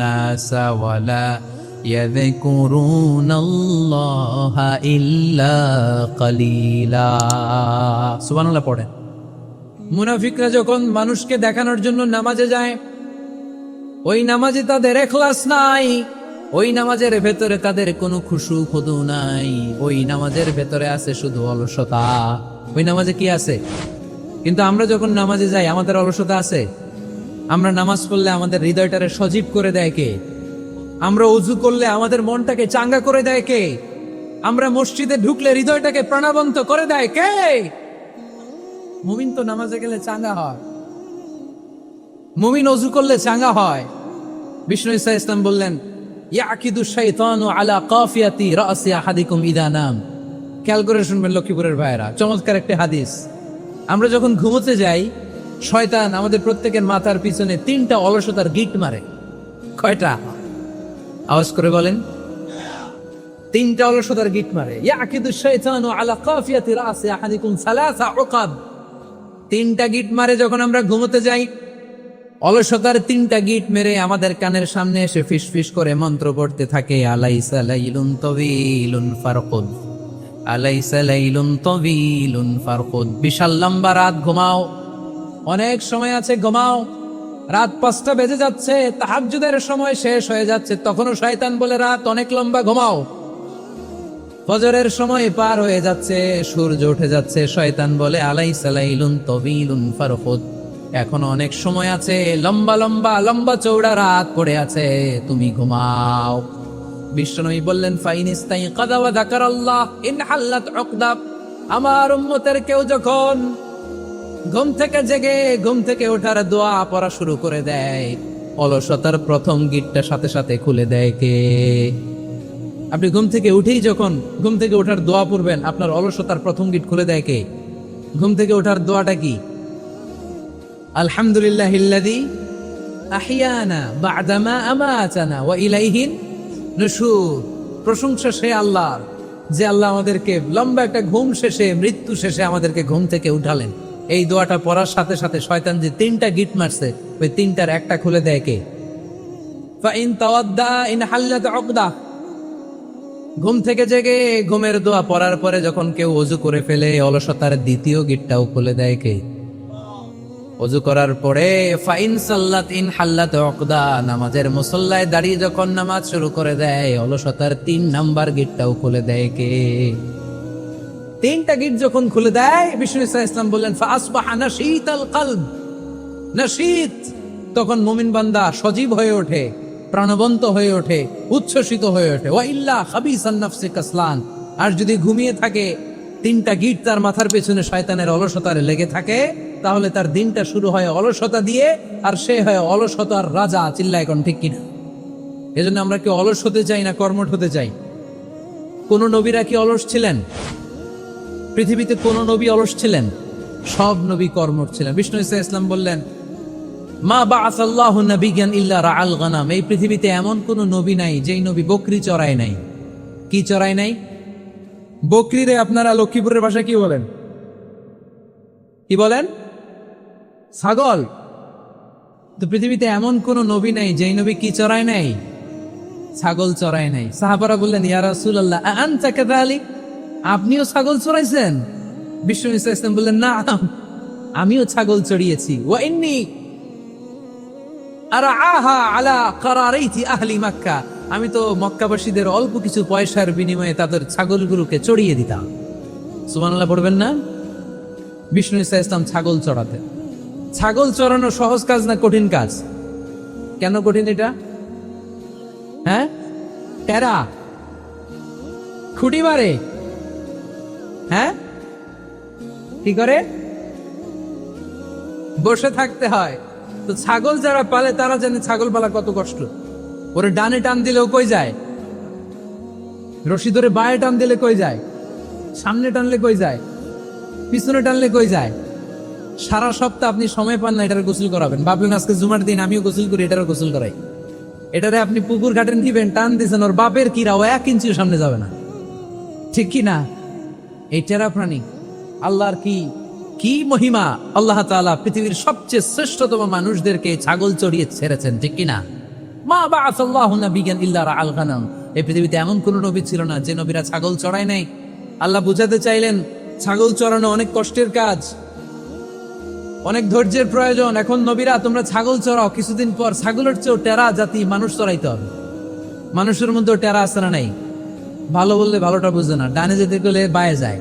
নাসা ওয়ালা ইয়াযকুরুনাল্লাহা ইল্লা কালিলা। সুবহানাল্লাহ পড়েন। মুনাফিকরা যখন মানুষকে দেখানোর জন্য নামাজে যায়, ওই নামাজে তাদের ইখলাস নাই, ওই নামাজের ভেতরে তাদের কোনো খুশু খুদু নাই, ওই নামাজের ভেতরে আছে শুধু অলসতা। ওই নামাজে কি আছে? কিন্তু আমরা যখন নামাজে যাই আমাদের অলসতা আছে? আমরা নামাজ পড়লে আমাদের হৃদয়টারে সজীব করে দেয় কে? আমরা ওযু করলে আমাদের মনটাকে চাঙ্গা করে দেয় কে? আমরা মসজিদে ঢুকলে হৃদয়টাকে প্রাণবন্ত করে দেয় কে? মুমিন তো নামাজে গেলে চাঙ্গা হয়, মুমিন ওযু করলে চাঙ্গা হয়। বিষ্ণু ঈসা ইসলাম বললেন, ইয়াকিদু শাইতানু আলা কাফিয়াতি রাসি আহাদিকুম ইদা নাম। খেয়াল করে শুনবেন লক্ষ্মীপুরের ভাইয়েরা, চমৎকার একটা হাদিস। আমরা যখন ঘুমোতে যাই, শয়তান আমাদের প্রত্যেকের মাথার পিছনে 3টা অলসতার গিট মারে। কয়টা? আওয়াজ করে বলেন। 3টা অলসতার গিট মারে। ইয়াকিদু শাইতানু আলা কাফিয়াতি রাসি আহাদিকুম সালাসা উকাব। 3টা গিট মারে যখন আমরা ঘুমোতে যাই। অলসতার 3টা গিট মেরে আমাদের কানের সামনে এসে ফিস ফিস করে মন্ত্র পড়তে থাকে, আলাইসা লাইলুন তাওয়িলুন ফারকুদ, আলাইসা লাইলুন তাওয়িলুন ফারকুদ। বিশাল লম্বা রাত, ঘুমাও। অনেক সময় আছে, ঘুমাও। রাত 5টা বেজে যাচ্ছে, তাহাজ্জুদের সময় শেষ হয়ে যাচ্ছে, তখনও শয়তান বলে রাত অনেক লম্বা, ঘুমাও। ফজরের সময় পার হয়ে যাচ্ছে, সূর্য উঠে যাচ্ছে, শয়তান বলে আলাইসা লাইলুন তাওয়িলুন ফারকুদ, এখন অনেক সময় আছে, লম্বা লম্বা লম্বা চৌড়া রাত পড়ে আছে, তুমি ঘুমাও। বিশ্বনবী বললেন, ফাইনিস্তাইকাযা ওয়া যাকারাল্লাহ ইনহাল্লাত উকদা। আমার উম্মতের কেউ যখন ঘুম থেকে জেগে ঘুম থেকে ওঠার দোয়া পড়া শুরু করে দেয়, অলসতার প্রথম গিটটা সাথে সাথে খুলে দেয় কে? আপনি ঘুম থেকে উঠেই যখন ঘুম থেকে ওঠার দোয়া পড়বেন, আপনার অলসতার প্রথম গিট খুলে দেয় কে? ঘুম থেকে ওঠার দোয়াটা কি? আলহামদুলিল্লাহিল্লাযী আহিয়ানা বা'দামা আমাতানা ওয়া ইলাইহিন নুশুর। প্রশংসা সে আল্লাহর, যে আল্লাহ আমাদেরকে লম্বা একটা ঘুম শেষে, মৃত্যু শেষে আমাদেরকে ঘুম থেকে উঠালেন। এই দোয়াটা পড়ার সাথে সাথে শয়তান যে তিনটা গিট মারছে, ওই তিনটার একটা খুলে দেয় কে? Fine তাওয়াদ্দা in হাল্লাত উকদা। ঘুম থেকে জেগে ঘুমের দোয়া পড়ার পরে যখন কেউ ওযু করে ফেলে, অলসতার দ্বিতীয় গিটটাও খুলে দেয় কে? ওযু করার পরে ফাইন সাল্লাত ইন হাল্লাত উকদা, নামাজের মুসল্লায় দাঁড়িয়ে যখন নামাজ শুরু করে দেয়, অলসতার 3 নাম্বার গিটটাও খুলে দেয় কে? তিনটা গিট যখন খুলে দেয়, বিষ্ণু ইসলাম বললেন ফাসবাহা নাশীতাল কলব। নাশীত, তখন মুমিন বান্দা সজীব হয়ে ওঠে, প্রাণবন্ত হয়ে ওঠে, উচ্ছ্বসিত হয়ে ওঠে। ওয়া ইল্লা খাবিসান নাফসি কাসলান, আর যদি ঘুমিয়ে থাকে, তিনটা গিট তার মাথার পেছনে শয়তানের অলসতারে লেগে থাকে, তাহলে তার দিনটা শুরু হয় অলসতা দিয়ে, আর সে হয় অলসতার রাজা। চিল্লায় এখন ঠিক কিনা? এজন্য আমরা কি অলস হতে চাই না কর্মঠ হতে চাই? কোন নবীরা কি অলস ছিলেন? পৃথিবীতে কোন নবী অলস ছিলেন? সব নবী কর্মঠ ছিলেন। বিষ্ণু ইসলাম বললেন মা বাআসাল্লাহু নাবিয়্যান ইল্লা রাআল গানাম। এই পৃথিবীতে এমন কোন নবী নাই যেই নবী বকরি চড়ায় নাই। কি চড়ায় নাই? বকরিরে আপনারা লক্ষ্মীপুরের ভাষায় কি বলেন? কি বলেন? ছাগল। তো পৃথিবীতে এমন কোন নবী নাই যেই নবী কি চড়ায় নাই? ছাগল চড়ায় নাই। সাহাবারা বললেন ইয়া রাসূলুল্লাহ আনতা কাযালিক, আপনিও ছাগল চড়াইছেন? বিষ্ণু ইসলাম বললেন না, আমিও ছাগল চড়িয়েছি। ওয়া ইন্নী আরআহা আলা কারারাইতি আহলি মক্কা, আমি তো মক্কাবাসীদের অল্প কিছু পয়সার বিনিময়ে তাদের ছাগলগুলোকে চড়িয়ে দিতাম। সুবহানাল্লাহ পড়বেন না? বিষ্ণু ইসলাম ছাগল চড়াতেন। ছাগল চড়ানো সহজ কাজ না কঠিন কাজ? কেন কঠিন এটা? হ্যাঁ, টেরা, খুঁটি মারে। হ্যাঁ, কি করে? বসে থাকতে হয়। তো ছাগল যারা পালে তারা জানে ছাগল পালা কত কষ্ট। ওরে ডানে টান দিলেও কই যায়, রশি ধরে বায়ে টান দিলে কই যায়, সামনে টানলে কই যায়, পিছনে টানলে কই যায়। সারা সপ্তাহ আপনি সময় পান না এটার গোসল করাবেন। ভাবলেন আজকে জুমার দিন আমিও গোসল করি, এটারও গোসল করাই। এটারে আপনি পুকুর ঘাটে নিবেন, টান দিয়েছেন, ওর বাপের কিরা ও 1 ইঞ্চিও সামনে যাবে না। ঠিক কি না? এই টেরা প্রাণী আল্লাহর কি কি মহিমা! আল্লাহ তাআলা পৃথিবীর সবচেয়ে শ্রেষ্ঠতম মানুষদেরকে ছাগল চড়িয়ে ছেড়েছেন। ঠিক কি না? মা বাআসাল্লাহু নাবিয়্যান ইল্লা রাআল গানাম। এই পৃথিবীতে এমন কোন নবী ছিল না যে নবীরা ছাগল চড়ায় নাই। আল্লাহ বুঝাতে চাইলেন ছাগল চড়ানো অনেক কষ্টের কাজ, অনেক ধৈর্যের প্রয়োজন। এখন নবীরা তোমরা ছাগল চড়াও, কিছুদিন পর ছাগলের চেয়েও টেরা জাতি মানুষ চড়াইতে হবে। মানুষের মধ্যেও টেরা আছে না নাই? ভালো বললে ভালোটা বুঝে না, ডানে যেতে গেলে বায়ে যায়,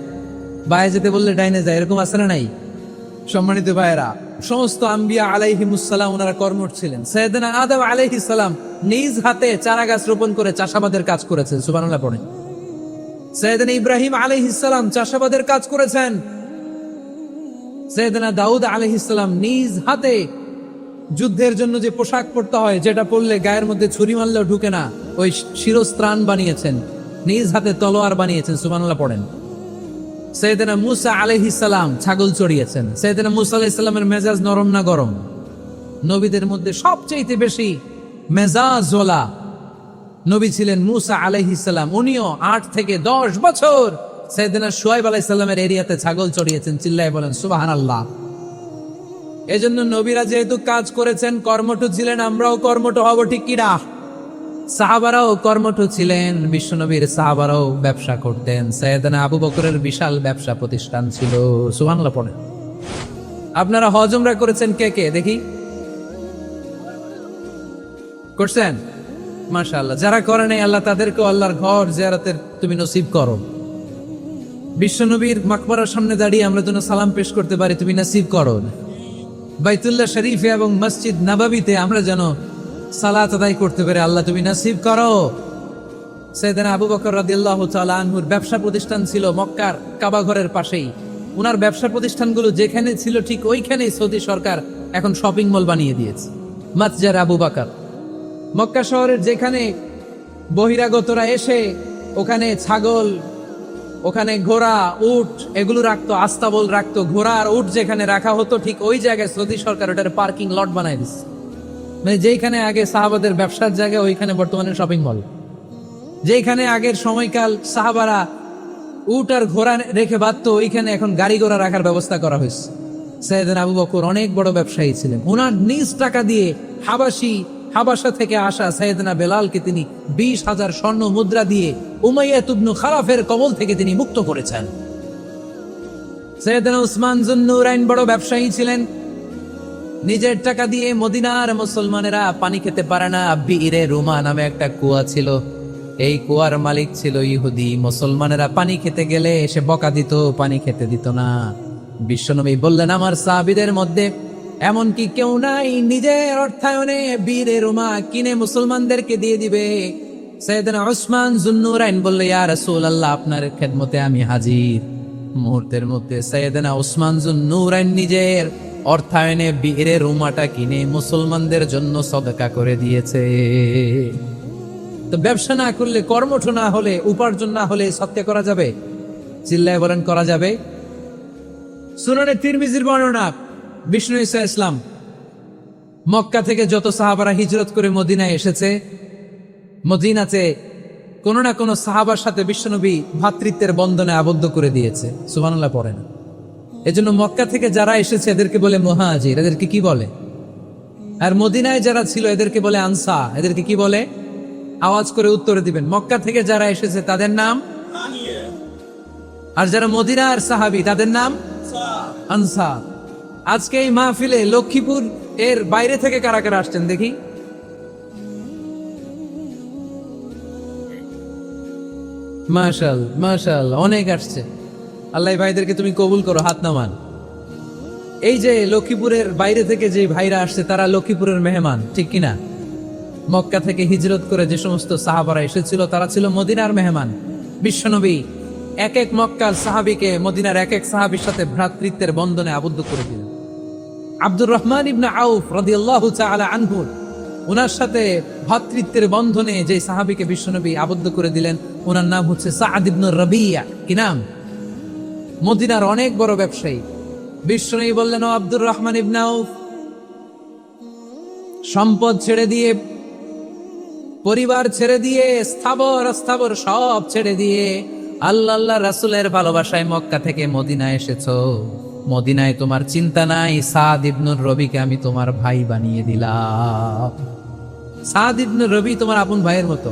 বায়ে যেতে বললে ডাইনে যায়, এরকম আছে না নাই? সম্মানিত ভাইয়েরা, সমস্ত আম্বিয়া আলাইহিমুস সালাম ওনারা কর্মঠ ছিলেন। সাইয়েদনা আদম আলাইহিস সালাম নিজ হাতে চারা গাছ রোপণ করে চাষাবাদের কাজ করেছেন। সুবহানাল্লাহ পড়েন। সাইয়েদনা ইব্রাহিম আলাইহিস সালাম চাষাবাদের কাজ করেছেন। সাইয়েদনা দাউদ আলাইহিস সালাম নিজ হাতে যুদ্ধের জন্য যে পোশাক পরতে হয়, যেটা পরলে গায়ের মধ্যে ছুরি মারলেও ঢুকে না, ওই শিরস্ত্রাণ বানিয়েছেন, নিজ হাতে তলোয়ার বানিয়েছেন। সুবহানাল্লাহ পড়েন। সাইয়েদনা মুসা আলাইহিস সালাম ছাগল চড়িয়েছেন। সাইয়েদনা মুসা আলাইহিস সালামের মেজাজ নরম না গরম? নবীদের মধ্যে সবচেয়ে বেশি মেজাজওয়ালা নবী ছিলেন মুসা আলাইহিস সালাম। উনিও 8 থেকে 10 বছর সাইয়েদনা শুআয়ব আলাইহিস সালামের এরিয়াতে ছাগল চড়িয়েছেন। চিল্লায় বলেন সুবহানাল্লাহ। এজন্য নবীরা যেহেতু কাজ করেছেন, কর্মঠ ছিলেন, আমরাও কর্মঠ হব। ঠিক কি না? সাহাবারাও কর্মঠ ছিলেন। বিশ্বনবীর সাহাবারাও ব্যবসা করতেন। সাইয়েদনা আবু বকরের বিশাল ব্যবসা প্রতিষ্ঠান ছিল। সুবহানাল্লাহ পড়েন। আপনারা হজ উমরা করেছেন কে কে দেখি? করছেন? মাশাআল্লাহ। যারা করে নাই আল্লাহ তাদেরকে আল্লাহর ঘর জিয়ারতের তুমি নসিব করো। বিশ্বনবীর মাকবরার সামনে দাঁড়িয়ে আমরা যেন সালাম পেশ করতে পারি, তুমি নসিব করো। বাইতুল্লাহ শরীফে এবং মসজিদ নববীতে আমরা যেন সালাত আদায় করতে পারে, আল্লাহ তুমি নসিব করো। সাইয়েদনা আবু বকর রাদিয়াল্লাহু তাআলা আনহুর ব্যবসা প্রতিষ্ঠান ছিল মক্কার কাবা ঘরের পাশেই। উনার ব্যবসা প্রতিষ্ঠানগুলো যেখানে ছিল ঠিক ওইখানেই সৌদি সরকার এখন শপিং মল বানিয়ে দিয়েছে। মাতজার আবু বকর। মক্কা শহরের যেখানে বহিরাগতরা এসে ওখানে ছাগল, ওখানে ঘোড়া, উট এগুলো রাখতো, আস্তাবল রাখতো, ঘোড়া আর উট যেখানে রাখা হতো ঠিক ওই জায়গায় সৌদি সরকার ওটার পার্কিং লট বানাই দিচ্ছে। মানে যেখানে আগে সাহাবাদের ব্যবসার জায়গা ওইখানে বর্তমানে শপিং মল। যেখানে আগের সময়কাল সাহাবারা উট আর ঘোড়া রেখে বাঁধত ওইখানে এখন গাড়ি ঘোড়া রাখার ব্যবস্থা করা হয়েছে। সাইয়েদনা আবু বকর অনেক বড় ব্যবসায়ী ছিলেন। ওনার নিজ টাকা দিয়ে হাবাসা থেকে আসা সাইয়েদনা বেলালকে তিনি 20,000 স্বর্ণ মুদ্রা দিয়ে উমাইয়া ইবনে খালাফের কবল থেকে তিনি মুক্ত করেছেন। সাইয়েদনা উসমান যুন্নুরাইন বড় ব্যবসায়ী ছিলেন। নিজের টাকা দিয়ে মদিনার মুসলমানেরা পানি খেতে পারে না, বিইরে রুমা নামে একটা কুয়া ছিল, এই কুয়ার মালিক ছিল ইহুদি। মুসলমানেরা পানি খেতে গেলে এসে বকা দিত, পানি খেতে দিত না। বিশ্বনবী বললেন, আমার সাহাবীদের মধ্যে এমন কি কেউ নাই নিজের অর্থায়নে বীরে রুমা কিনে মুসলমানদেরকে দিয়ে দিবে? সাইয়েদনা উসমান যুন্নুরাইন বলল, ইয়া রাসূলুল্লাহ, আপনার খেদমতে আমি হাজির। মুহূর্তের মধ্যে সাইয়েদনা উসমান যুন্নুরাইন নিজের অর্থায়নে বীরে রুমাটা কিনে মুসলমানদের জন্য সদকা করে দিয়েছে। তো ব্যবসা না করলে, কর্মঠ না হলে, উপার্জন না হলে সৎকা করা যাবে? চিল্লায় বলেন, করা যাবে? সুনানে তিরমিজির বর্ণনা, বিষ্ণু ঈসা ইসলাম মক্কা থেকে যত সাহাবারা হিজরত করে মদিনায় এসেছে, মদিনাতে কোন না কোন সাহাবার সাথে বিশ্বনবী ভ্রাতৃত্বের বন্ধনে আবদ্ধ করে দিয়েছে। সুবহানাল্লাহ পড়েন। এজন্য মক্কা থেকে যারা এসেছে এদেরকে বলে মুহাজির। এদেরকে কি বলে? আর মদিনায় যারা ছিল এদেরকে বলে আনসার। এদেরকে কি বলে? আওয়াজ করে উত্তরে দিবেন। মক্কা থেকে যারা এসেছে তাদের নাম, আর যারা মদিনার সাহাবী তাদের নাম আনসার। আজকে এই মাহফিলে লক্ষ্মীপুর এর বাইরে থেকে কারা কারা আসছেন দেখি? মাশাআল্লাহ, অনেক আসছে। আল্লাহ ভাইদেরকে তুমি কবুল করো, হাত নামান। এই যে লক্ষ্মীপুরের বাইরে থেকে যে ভাইরা আসছে তারা লক্ষ্মীপুরের মেহমান, ঠিক কিনা? মক্কা থেকে হিজরত করে যে সমস্ত সাহাবারা এসেছিল তারা ছিল মদিনার মেহমান। বিশ্বনবী এক এক মক্কার সাহাবীকে মদিনার এক এক সাহাবীর সাথে ভ্রাতৃত্বের বন্ধনে আবদ্ধ করে দিলেন। আব্দুর রহমান ইবনে আউফ রাদিয়াল্লাহু তাআলা আনহু, ওনার সাথে ভ্রাতৃত্বের বন্ধনে যে সাহাবীকে বিশ্বনবী আবদ্ধ করে দিলেন ওনার নাম হচ্ছে সাআদ ইবনে রাবিয়া। কি নাম? মদিনার অনেক বড় ব্যবসায়ী। বিশ্বনবী বললেন, ও আব্দুর রহমান ইবনে আউফ, সম্পদ ছেড়ে দিয়ে, পরিবার ছেড়ে দিয়ে, স্থাবর অস্থাবর সব ছেড়ে দিয়ে আল্লাহ রাসূলের ভালোবাসায় মক্কা থেকে মদিনায় এসেছো। মদিনায় তোমার চিন্তা নাই, সাদ ইবনুর রবিকে আমি তোমার ভাই বানিয়ে দিলাম। সাদ ইবনে রবি তোমার আপন ভাইয়ের মতো।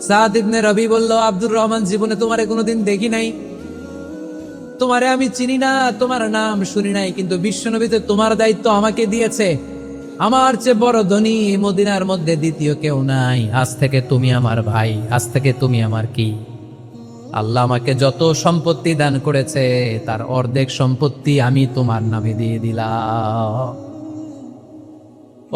সাদ ইবনে রবি বলল, আব্দুর রহমান, জীবনে তোমারে কোনোদিন দেখি নাই, তোমারে আমি চিনি না, তোমার নাম শুনি নাই, কিন্তু বিশ্বনবীতে তোমার দায়িত্ব আমাকে দিয়েছে। আমার চেয়ে বড় ধনী মদিনার মধ্যে দ্বিতীয় কেউ নাই। আজ থেকে তুমি আমার ভাই, আজ থেকে তুমি আমার কি। আল্লাহ আমাকে যত সম্পত্তি দান করেছে তার অর্ধেক সম্পত্তি আমি তোমার নামে দিয়ে দিলাম।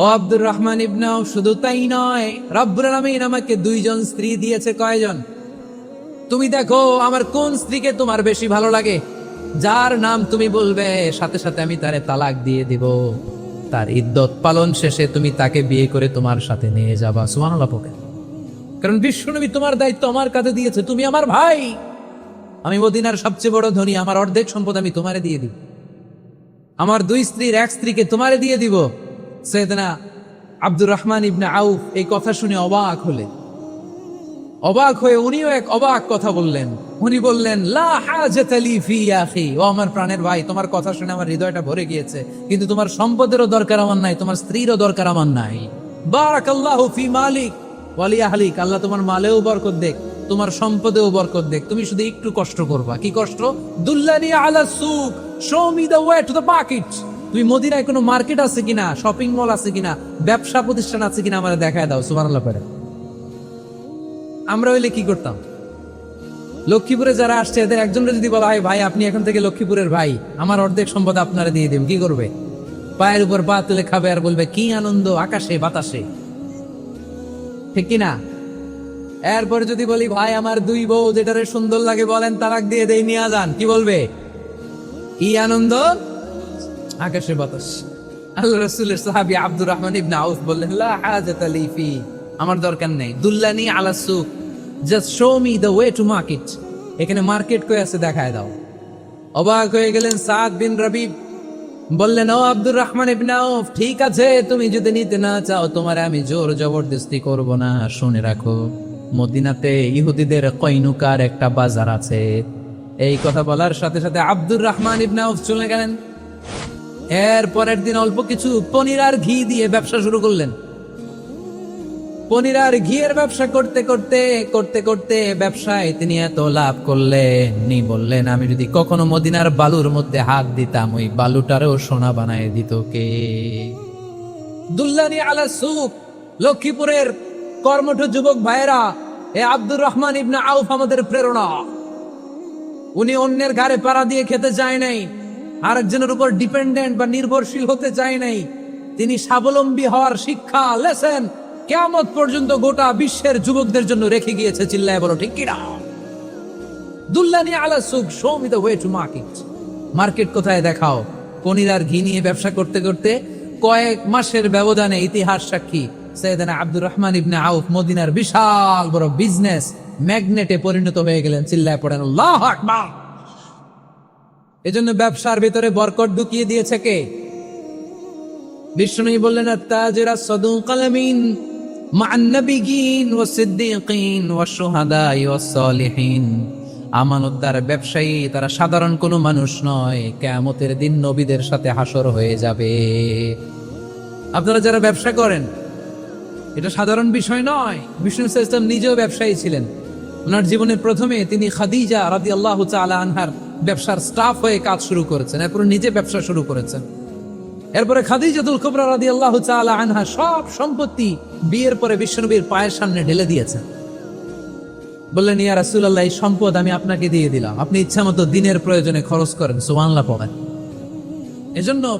ও আব্দুর রহমান ইবনে আউফ, শুধু তাই নয়, রব্বুল আলামিন আমাকে 2 জন স্ত্রী দিয়েছে। কয়জন? তুমি দেখো আমার কোন স্ত্রীকে তোমার বেশি ভালো লাগে, যার নাম তুমি বলবে সাথে সাথে আমি তারে তালাক দিয়ে দিব। তার ইদ্যত পালন শেষে তুমি তাকে বিয়ে করে তোমার সাথে নিয়ে যাবা। সুবহানাল্লাহ পড়ে। কারণ বিশ্বনবী তোমার দায়িত্ব আমার কাছে দিয়েছে, তুমি আমার ভাই। আমি মদিনার সবচেয়ে বড় ধনী, আমার অর্ধেক সম্পদ আমি তোমারে দিয়ে দিব। আমার 2 স্ত্রীর 1 স্ত্রীকে তোমারে দিয়ে দিব। সাইয়েদনা আব্দুর রহমান ইবনে আউফ এই কথা শুনে অবাক হয়ে উনিও এক অবাক কথা বললেন। উনি বললেন, লা হাজাতা লি ফি ইয়া আখি, ও আমার প্রাণের ভাই, তোমার কথা শুনে আমার হৃদয়টা ভরে গিয়েছে, কিন্তু তোমার সম্পদেরও দরকার আমার নাই, তোমার স্ত্রীরও দরকার আমার নাই। বারাকাল্লাহু ফি মালিক ওয়া লি আহলিক, আল্লাহ তোমার মালেও বরকত দেখ, তোমার সম্পদেও বরকত দেখ। তুমি শুধু একটু কষ্ট করবা। কি কষ্ট? দুল্লানি আলা সুক, show me the way to the market. তুমি মদিনায় কোনো মার্কেট আছে কিনা, শপিং মল আছে কিনা, ব্যবসা প্রতিষ্ঠান আছে কিনা আমারে দেখায় দাও। সুবহানাল্লাহ পড়ে। আমরা হইলে কি করতাম? লক্ষ্মীপুরে যারা আসছে এদের একজনের যদি বলা হয়, ভাই আপনি এখন থেকে লক্ষ্মীপুরের ভাই, আমার অর্ধেক সম্পদ আপনারা দিয়ে দেব, কি করবে? পায়ের উপর পা তুলে খাবে আর বলবে কি আনন্দ আকাশে বাতাসে, ঠিক কিনা? এরপরে যদি বলি, ভাই আমার 2 বউ, যেটারে সুন্দর লাগে বলেন তালাক দিয়ে দেই, নিয়ে যান, কি বলবে? কি আনন্দ আকাশে বাতাস। আল্লাহ রাসূলের সাহাবী আব্দুর রহমান ইবনে আউফ বললেন, লা হাজাতা লি ফি, আমার দরকার নেই। দুল্লানি আলা সুক, just show me the way to market. এখানে মার্কেট কই আছে দেখায় দাও। অবাক হয়ে গেলেন সাদ বিন রবি, বললেন, ও আব্দুর রহমান ইবনে আউফ, ঠিক আছে, তুমি যদি নিতে না চাও তোমারে আমি জোর জবরদস্তি করব না। শুনে রাখো, মদিনাতে ইহুদিদের কয়নুকার একটা বাজার আছে। এই কথা বলার সাথে সাথে আব্দুর রহমান ইবনে আউফ চলে গেলেন। এর পরের দিন অল্প কিছু পনির আর ঘি দিয়ে ব্যবসা শুরু করলেন। পনির আর ঘিয়ের ব্যবসা করতে করতে করতে করতে ব্যবসায় তিনি এত লাভ করলেন, বললেন, আমি যদি কখনো মদিনার বালুর মধ্যে হাত দিতাম, ওই বালুটারও সোনা বানায় দিত কে? দুল্লানি আলা সুক, লক্ষ্মীপুরের কর্মঠ যুবক ভাইরা, এ আব্দুর রহমান ইবনে আউফ আমাদের প্রেরণা। উনি অন্যের ঘাড়ে পাড়া দিয়ে খেতে চায় নাই, আরেকজনের উপর ডিপেন্ডেন্ট বা নির্ভরশীল হতে চায় নাই। তিনি স্বাবলম্বী হওয়ার শিক্ষা, লেসেন কিয়ামত পর্যন্ত গোটা বিশ্বের যুবকদের জন্য রেখে গিয়েছে। চিল্লায় বলো ঠিক কিনা? দুল্লানি আলা সুক, show me the way to market. Market কোথায় দেখাও। পনির আর ঘি নিয়ে ব্যবসা করতে করতে কয়েক মাসের ব্যবধানে ইতিহাস সাক্ষী সাইয়েদনা আব্দুর রহমান ইবনে আউফ মদিনার বিশাল বড় বিজনেস ম্যাগনেটে পরিণত হয়ে গেলেন। চিল্লায় পড়েন আল্লাহু আকবার। এজন্য ব্যবসার ভিতরে বরকত ঢুকিয়ে দিয়েছে কে? বিষ্ণু বললেন, আত-তাজিরা সাদুকাল আমিন মা'আন নাবিয়্যিন ওয়াস সিদ্দীকিন ওয়াশ শুহাদাই ওয়াস সালিহিন। আমানতদার ব্যবসায়ী তারা সাধারণ কোনো মানুষ নয়, কিয়ামতের দিন নবীদের সাথে হাসর হয়ে যাবে। আপনারা যারা ব্যবসা করেন, এটা সাধারণ বিষয় নয়। বিষ্ণু সাল্লাল্লাহু আলাইহি ওয়াসাল্লাম নিজেও ব্যবসায়ী ছিলেন। ওনার জীবনের প্রথমে তিনি খাদিজা রাদিয়াল্লাহু তাআলা আনহার ব্যবসার স্টাফ হয়ে কাজ শুরু করেছেন, এরপর নিজে ব্যবসা শুরু করেছেন। এরপরে খাদিজাতুল কুবরা রাদিয়াল্লাহু তাআলা আনহা সব সম্পত্তি বিয়ের পরে বিশ্বনবীর পায়ের সামনে ঢেলে দিয়েছেন। বললেন, ইয়া রাসূলুল্লাহ, এই সম্পদ আমি আপনাকে দিয়ে দিলাম, আপনি ইচ্ছামতো দিনের প্রয়োজনে খরচ করেন। সুবহানাল্লাহ পড়েন। এজন্য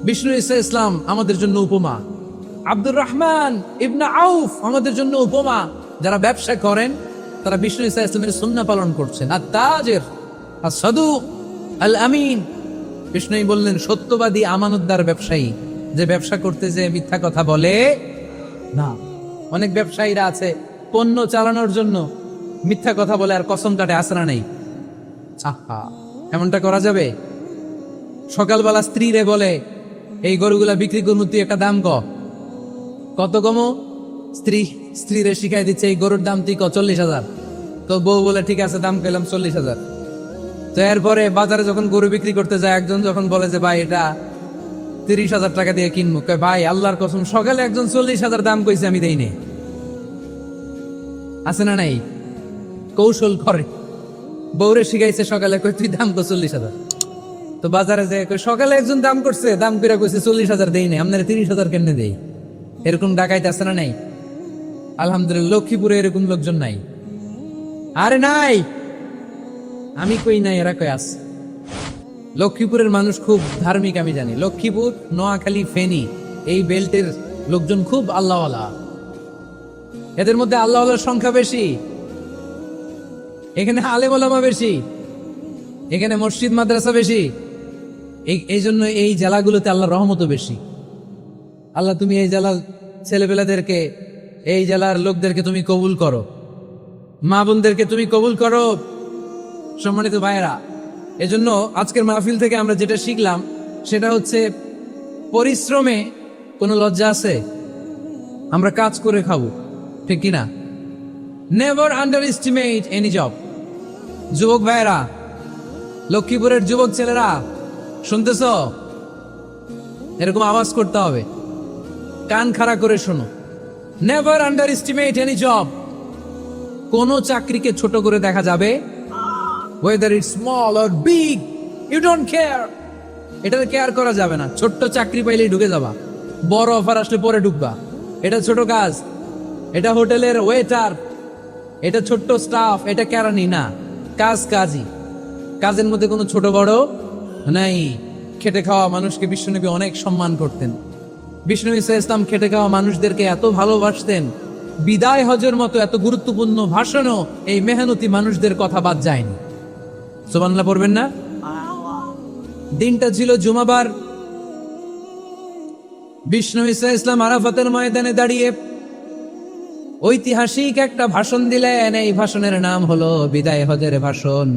বিষ্ণু ইসলাম আমাদের জন্য উপমা, আব্দুর রহমান ইবনে আউফ আমাদের জন্য উপমা। যারা ব্যবসা করেন তারা বিষ্ণু ইসলামের সুন্নাহ পালন করছেন। আত-তাজির আস-সাদুক আল আমিন, বিষ্ণুই বললেন সত্যবাদী আমানতদার ব্যবসায়ী, যে ব্যবসা করতে যে মিথ্যা কথা বলে না। অনেক ব্যবসায়ীরা আছে পণ্য চালানোর জন্য মিথ্যা কথা বলে আর কসম কাটে, আসরা নেই। আহা, এমনটা করা যাবে? সকালবেলা স্ত্রীরে বলে, এই গরুগুলা বিক্রি করবো, তুই একটা দাম কত কমো? স্ত্রীরে শিখাই দিচ্ছে, এই গরুর দাম তুই 40,000। তো বউ বলে, ঠিক আছে, দাম পেলাম 40,000। তো এরপরে বাজারে যখন গরু বিক্রি করতে যায়, একজন যখন বলে যে ভাই এটা 30,000 টাকা দিয়ে কিনবো, ভাই আল্লাহর কসম সকালে একজন 40,000 দাম কইছে, আমি দেই নেই। আছে না নাই? কৌশল করে। বউরে শিখাইছে সকালে, কই তুই দাম কর 40,000। তো বাজারে যায়, সকালে একজন দাম করছে, দাম করে কইছে 40,000 দেই নেই, আপনার 30,000 কেমনে দেই? এরকম ডাকাইতে আছে না নাই? আলহামদুলিল্লাহ লক্ষ্মীপুরে এরকম লোকজন নাই। আরে নাই, আমি কই নাই, এরা কই আছে। লক্ষ্মীপুরের মানুষ খুব ধার্মিক, আমি জানি। লক্ষ্মীপুর, নোয়াখালী, ফেনী, এই বেল্টের লোকজন খুব আল্লাহওয়ালা। এদের মধ্যে আল্লাহওয়ালার সংখ্যা বেশি, এখানে আলেম ওলামা বেশি, এখানে মসজিদ মাদ্রাসা বেশি। এই জন্য এই জেলাগুলোতে আল্লাহর রহমতও বেশি। আল্লাহ, তুমি এই জেলার ছেলেপেলাদেরকে, এই জেলার লোকদেরকে তুমি কবুল করো, মা বোনদেরকে তুমি কবুল করো। সম্মানিত ভাইয়েরা, এজন্য আজকের মাহফিল থেকে আমরা যেটা শিখলাম সেটা হচ্ছে, পরিশ্রমে কোনো লজ্জা আছে? আমরা কাজ করে খাবো, ঠিক কিনা? Never under estimate any job. যুবক ভাইয়েরা, লক্ষ্মীপুরের যুবক ছেলেরা, শুনতেছ? এরকম আওয়াজ করতে হবে, কান খাড়া করে শোনো। Never under estimate any job. কোনো চাকরিকে ছোট করে দেখা যাবে, whether it's small or big, you don't care. এটা কেয়ার করা যাবে না। ছোট্ট চাকরি পাইলেই ঢুকে যাবা, বড় অফার আসলে পরে ঢুকবা। এটা ছোট কাজ, এটা হোটেলের ওয়েটার, এটা ছোট্ট স্টাফ, এটা কেরানি না, কাজ কাজই। কাজের মধ্যে কোনো ছোট বড় নাই। খেটে খাওয়া মানুষকে বিশ্বনবী অনেক সম্মান করতেন। বিষ্ণু ইসলাম খেটে খাওয়া মানুষদেরকে এত ভালোবাসতেন, বিদায় হজের মতো এত গুরুত্বপূর্ণ ভাষণও এই মেহনতি মানুষদের কথা বাদ যায়নি। সুবহানাল্লাহ পড়বেন না? দিনটা ছিল জুমাবার। বিষ্ণু ঈসা ইসলাম আরাফাতের ময়দানে দাঁড়িয়ে ঐতিহাসিক একটা ভাষণ দিলেন। এই ভাষণের নাম হলো বিদায় হজের ভাষণ।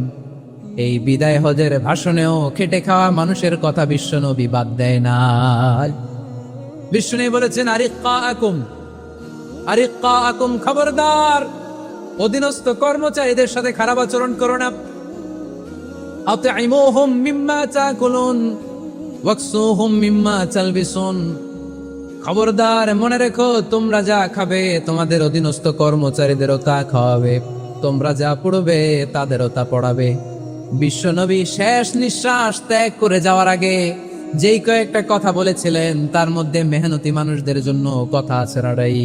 এই বিদায় হজের ভাষণেও খেটে খাওয়া মানুষের কথা বিশ্বনবী বাদ দেয় না। বিষ্ণু বলেছেন, আরিক্কাকুম, খবরদার, অধীনস্থ কর্মচারীদের সাথে খারাপ আচরণ করো না। আতঈমুহুম মিম্মা তাকুলুন ওয়াকসুহুম মিম্মা তালবিসুন, খবরদার, মনে রেখো, তোমরা যা খাবে তোমাদের অধীনস্থ কর্মচারীদেরও তা খাওয়াবে, তোমরা যা পড়বে তাদেরও তা পড়াবে। বিশ্বনবী শেষ নিঃশ্বাস ত্যাগ করে যাওয়ার আগে যেই কয়েকটা কথা বলেছিলেন তার মধ্যে মেহনতি মানুষদের জন্য কথা আছে রাড়াই।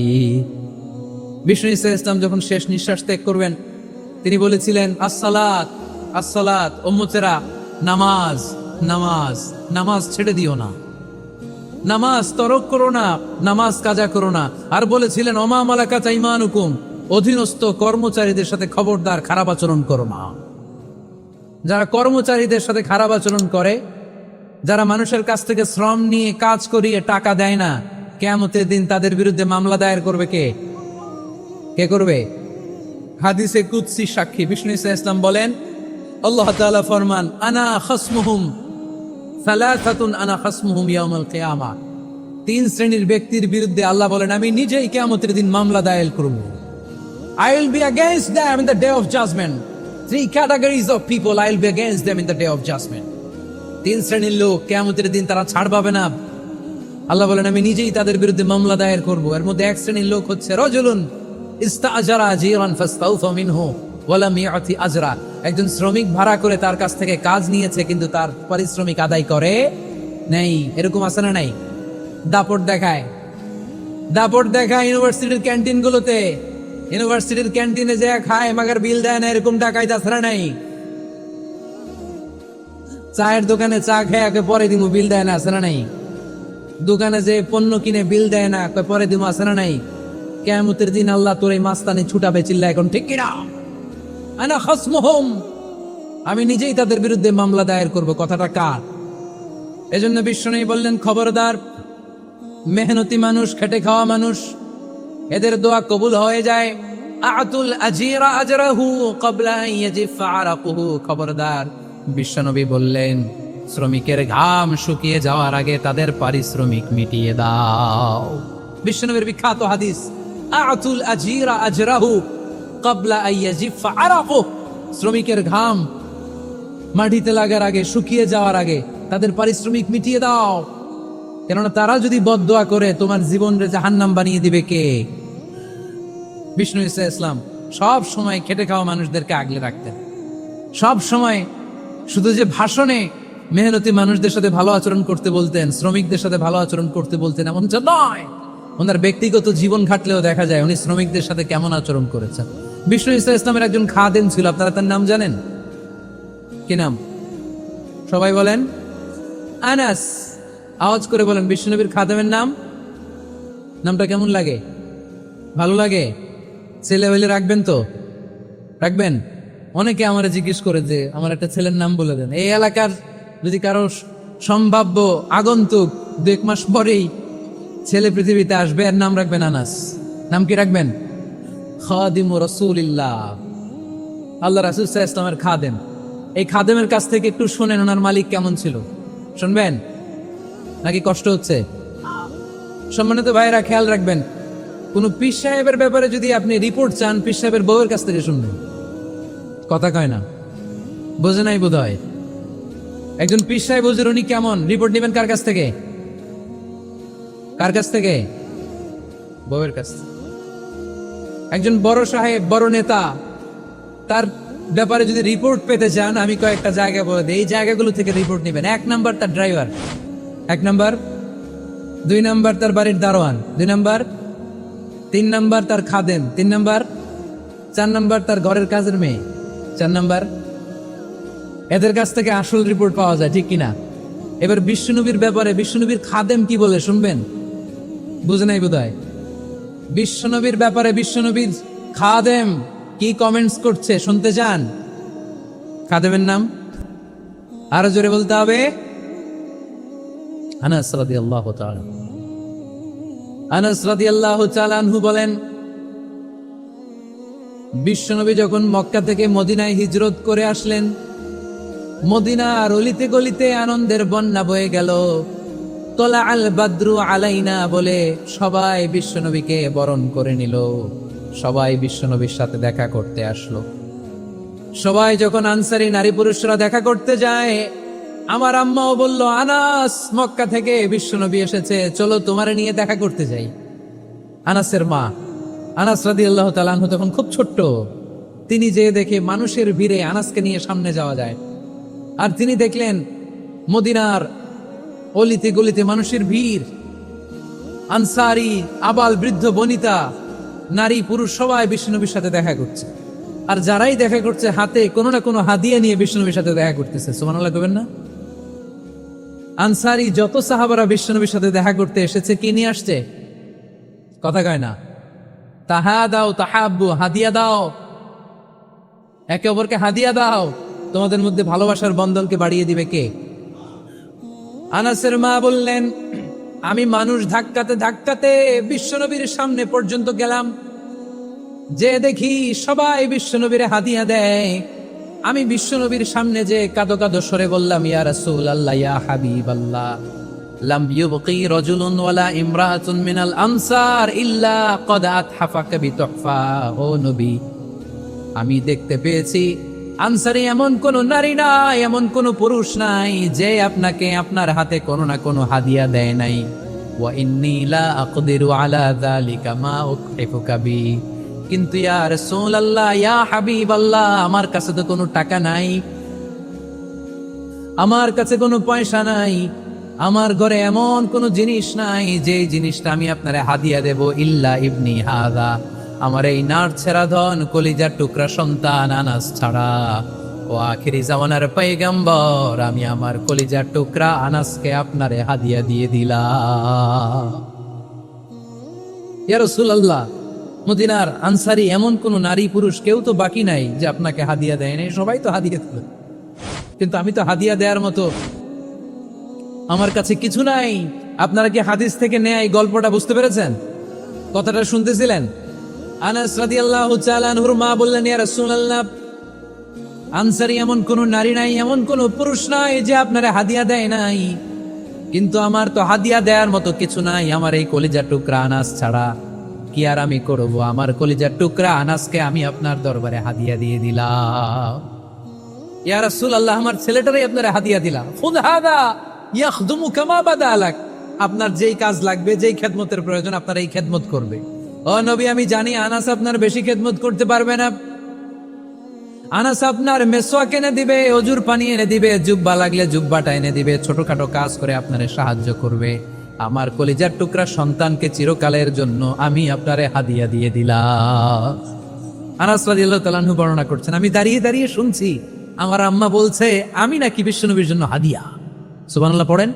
বিষ্ণু ঈসা ইসলাম যখন শেষ নিঃশ্বাস ত্যাগ করবেন, তিনি বলেছিলেন, আসসালাত আসসালাত, উম্মতেরা, নামাজ নামাজ, নামাজ ছেড়ে দিও না, নামাজ তরক করো না, নামাজ কাজা করো না। আর বলেছিলেন, ওমা মালাকাত আইমানুকুম, অধীনস্থ কর্মচারীদের সাথে খবরদার খারাপ আচরণ করো না। যারা কর্মচারীদের সাথে খারাপ আচরণ করে, যারা মানুষের কাছ থেকে শ্রম নিয়ে কাজ করিয়ে টাকা দেয় না, কিয়ামতের দিন তাদের বিরুদ্ধে মামলা দায়ের করবে কে? কে করবে? হাদিসে কুদসি সাক্ষী বিষ্ণু ঈসা ইসলাম বলেন, আল্লাহ তাআলা ফরমান, আনা খাসমুহুম সালাসাতুন আনা খাসমুহুম ইয়াউমাল কিয়ামা। তিন শ্রেণীর ব্যক্তির বিরুদ্ধে আল্লাহ বলেন, আমি নিজেই কিয়ামতের দিন মামলা দায়ের করব। I will be against them in the day of judgment. Three categories of people, I will be against them in the day of judgment. তিন শ্রেণীর লোক কিয়ামতের দিন তারা ছাড় পাবে না। আল্লাহ বলেন, আমি নিজেই তাদের বিরুদ্ধে মামলা দায়ের করব। এর মধ্যে এক শ্রেণীর লোক হচ্ছে রাজুলুন ইস্তাআজারা আজীরান ফাস্তাউফা মিনহু ওয়া লাম ইয়াতি আজরা। একজন শ্রমিক ভাড়া করে তার কাছ থেকে কাজ নিয়েছে, কিন্তু তার পারিশ্রমিক আদায় করে নেই। এরকম আছে না নাই? দাপট দেখায়, দাপট দেখায় ইউনিভার্সিটির ক্যান্টিনগুলোতে। ইউনিভার্সিটির ক্যান্টিনে যে খায় মাগার বিল দেয় না, এরকম ডাকাইত আছে না নাই? চায়ের দোকানে চা খেয়ে আগে পরে দিমু, বিল দেয় না, আছে না নাই? দোকানে যে পণ্য কিনে বিল দেয় না, পরে দিমু, আছে না নাই? কিয়ামতের দিন আল্লাহ তোর এই মাস্তানি ছুটাবে, চিল্লা এখন ঠিক কিনা? আনা খাসমুহুম, আমি নিজেই তাদের বিরুদ্ধে মামলা দায়ের করব। কথাটা কার? এজন্য বিষ্ণু বললেন, খবরদার, মেহনতি মানুষ, খেটে খাওয়া মানুষ, এদের দোয়া কবুল হয়ে যায়। আতুল আজিরা আজরাহু ক্বাবলা আন ইয়াজিফা আরাকুহু, খবরদার, বিশ্বনবী বললেন, শ্রমিকের ঘাম শুকিয়ে যাওয়ার আগে তাদের পারিশ্রমিক মিটিয়ে দাও। বিশ্বনবীর বিখ্যাত হাদিস, আতুল আজিরা আজরাহু ক্বাবলা আন ইয়াজিফা আরাকুহু, শ্রমিকের ঘাম মাটিতে লাগার আগে, শুকিয়ে যাওয়ার আগে তাদের পারিশ্রমিক মিটিয়ে দাও। কেননা তারা যদি বদদোয়া করে তোমার জীবনরে জাহান্নাম বানিয়ে দিবে কে? বিষ্ণু ঈসা ইসলাম সব সময় খেটে খাওয়া মানুষদেরকে আগলে রাখতেন। সব সময় শুধু যে ভাষণে মেহনতি মানুষদের সাথে ভালো আচরণ করতে বলতেন, শ্রমিকদের সাথে ভালো আচরণ করতে বলতেন, এমন নয়। ওনার ব্যক্তিগত জীবন ঘাটলেও দেখা যায় উনি শ্রমিকদের সাথে কেমন আচরণ করেছেন। বিষ্ণু ঈসা ইসলামের একজন খাদেম ছিল, আপনারা তার নাম জানেন? কি নাম? সবাই বলেন, আনাস। আওয়াজ করে বলেন, বিশ্বনবীর খাদেমের নাম। নামটা কেমন লাগে? ভালো লাগে? ছেলে হইলে রাখবেন তো? রাখবেন? অনেকে আমার জিজ্ঞেস করে যে আমার একটা ছেলের নাম বলে দেন। এই এলাকার যদি কারো সম্ভাব্য আগন্তুক 2 মাস পরেই ছেলে পৃথিবীতে আসবে, এর নাম রাখবেন আনাস। নাম কি রাখবেন? খাদিমু রাসূলিল্লাহ, আল্লাহ রাসূল সাল্লাল্লাহু আলাইহি ওয়াসাল্লামের খাদেম। এই খাদেমের কাছ থেকে একটু শুনেন ওনার মালিক কেমন ছিল। শুনবেন নাকি কষ্ট হচ্ছে? সম্মানিত ভাইরা, খেয়াল রাখবেন, কোন পীর সাহেবের ব্যাপারে যদি আপনি রিপোর্ট চান, পীর সাহেবের বউয়ের কাছ থেকে শুনবেন। কথা কয় না, বোঝে নাই বোধ হয়। একজন পীর সাহেব হুজুর উনি কেমন, রিপোর্ট নেবেন কার কাছ থেকে? কার কাছ থেকে? বউয়ের কাছ থেকে। একজন বড় সাহেব, বড় নেতা, তার ব্যাপারে যদি রিপোর্ট পেতে চান, আমি কয়েকটা জায়গা বলে দিই, এই জায়গাগুলো থেকে রিপোর্ট নেবেন। 1 নাম্বার তার ড্রাইভার, 1 নাম্বার। 2 নাম্বার তার বাড়ির দারোয়ান, 2 নাম্বার। 3 নাম্বার তার খাদেম, 3 নাম্বার। 4 নাম্বার তার ঘরের কাজের মেয়ে, 4 নাম্বার। এদের কাছ থেকে আসল রিপোর্ট পাওয়া যায়, ঠিক কিনা? এবার বিশ্বনবীর ব্যাপারে বিশ্বনবীর খাদেম কি বলে শুনবেন? বুঝে নাই বোধহয়। বিশ্বনবীর ব্যাপারে বিশ্বনবীর খাদেম কি কমেন্টস করছে শুনতে চান? খাদেমের নাম আরো জোরে বলতে হবে, আনাস রাদিয়াল্লাহু তাআলা। আনাস রাদিয়াল্লাহু তাআলা আনহু বলেন, বিশ্বনবী যখন মক্কা থেকে মদিনায় হিজরত করে আসলেন, মদিনার অলিতে গলিতে আনন্দের বন্যা বয়ে গেল। তলা আল বাদরু আলাইনা বলে সবাই বিশ্বনবীকে বরণ করে নিল। সবাই বিশ্বনবীর সাথে দেখা করতে আসলো। সবাই যখন আনসারী নারী পুরুষরা দেখা করতে যায়, আমার আম্মাও বলল, আনাস, মক্কা থেকে বিশ্বনবী এসেছে, চলো তোমারে নিয়ে দেখা করতে যাই। আনাসের মা আনাস রাদিয়াল্লাহু তাআলা আনহু তখন খুব ছোট্ট। তিনি যে দেখে মানুষের ভিড়ে আনাসকে নিয়ে সামনে যাওয়া যায়, আর তিনি দেখলেন মদিনার অলিতে গলিতে মানুষের ভিড়, আনসারী, আবাল বৃদ্ধ বনিতা, নারী পুরুষ সবাই বিশ্বনবীর সাথে দেখা করছে। আর যারাই দেখা করছে হাতে কোনো না কোনো হাদিয়া নিয়ে বিশ্বনবীর সাথে দেখা করতেছে। সুবহানাল্লাহ কইবেন না? আনসারী যত সাহাবারা বিশ্বনবীর সাথে দেখা করতে এসেছে, কি নিয়ে আসছে? কথা কয় না। তাহা দাও, তাহাব্বু, হাদিয়া দাও, একে অপরকে হাদিয়া দাও। তোমাদের মধ্যে ভালোবাসার বন্ধনকে বাড়িয়ে দিবে কে? আনাসের মা বললেন, আমি মানুষ ধাক্কাতে ধাক্কাতে বিশ্বনবীর সামনে পর্যন্ত গেলাম, যে দেখি সবাই বিশ্বনবীর হাদিয়া দেয়। আমি বিশ্বনবীর সামনে যে কাঁদো কাঁদো সরে বললাম, ইয়া রাসূলুল্লাহ, ইয়া হাবিবাল্লাহ, লাম ইউবকি রাজুলুন ওয়ালা ইমরাতুন মিনাল আনসার ইল্লা ক্বাদ আতহাফাকা বিতুহফা। ও নবী, আমি দেখতে পেয়েছি আনসারী এমন কোন নারী নাই, এমন কোন পুরুষ নাই যে আপনাকে আপনার হাতে কোনো না কোনো হাদিয়া দেয় নাই। ওয়া ইন্নী লা আকদিরু আলা যালিকা মা উকহিফুকা বি। কিন্তু ইয়া রাসূলুল্লাহ, ইয়া হাবিবাল্লাহ, আমার কাছে তো কোনো টাকা নাই, আমার কাছে কোনো পয়সা নাই, আমার ঘরে এমন কোনো জিনিস নাই যে জিনিসটা আমি আপনারে হাদিয়া দেব, ইল্লা ইবনি হাদা, আমার এই নার ছেড়া ধন কলিজার টুকরা সন্তান আনাস ছাড়া। ও আখিরি জামানার পয়গম্বর, আমি আমার কলিজার টুকরা আনাসকে আপনারে হাদিয়া দিয়ে দিলাম। ইয়া রাসূলুল্লাহ, মদিনার আনসারী এমন কোন নারী পুরুষ কেউ তো বাকি নাই যে আপনাকে হাদিয়া দেয় নাই, সবাই তো হাদিয়া দিল, কিন্তু আমি তো হাদিয়া দেওয়ার মতো আমার কাছে কিছু নাই। আপনারা কি হাদিস থেকে নেয় এই গল্পটা বুঝতে পেরেছেন? কথাটা শুনতেছিলেন? আনাস রাদিয়াল্লাহু তাআলা আনহুর মা বললেন, ইয়া রাসূলুল্লাহ, আনসারী এমন কোন নারী নাই, এমন কোন পুরুষ নাই যে আপনারা হাদিয়া দেয় নাই, কিন্তু আমার তো হাদিয়া দেওয়ার মতো কিছু নাই আমার এই কলিজার টুকরা আনাস ছাড়া। কি আর আমি করব? আমার কলিজার টুকরা আনাসকে আমি আপনার দরবারে হাদিয়া দিয়ে দিলাম। ইয়া রাসূলুল্লাহ, আমার ছেলেটারই আপনারা হাদিয়া দিলাম। খুদ হাদা ইয়াখদুমু কামা বাদালাক, আপনার যেই কাজ লাগবে, যেই খেদমতের প্রয়োজন, আপনার এই খেদমত করবে। ও নবী, আমি জানি আনাস আপনার বেশি খেদমত করতে পারবে না। আনাস আপনার মেসওয়াক এনে দিবে, অজুর পানি এনে দিবে, জুব্বা লাগলে জুব্বাটা এনে দিবে, ছোটখাটো কাজ করে আপনারে সাহায্য করবে। আমার কলিজার টুকরা সন্তানকে চিরকালের জন্য আমি আপনারে হাদিয়া দিয়ে দিলাম। আনাস রাদিয়াল্লাহু তাআলা আনহু বর্ণনা করছেন, আমি দাঁড়িয়ে দাঁড়িয়ে শুনছি আমার আম্মা বলছে আমি নাকি বিশ্বনবীর জন্য হাদিয়া। সুবহানাল্লাহ পড়েন।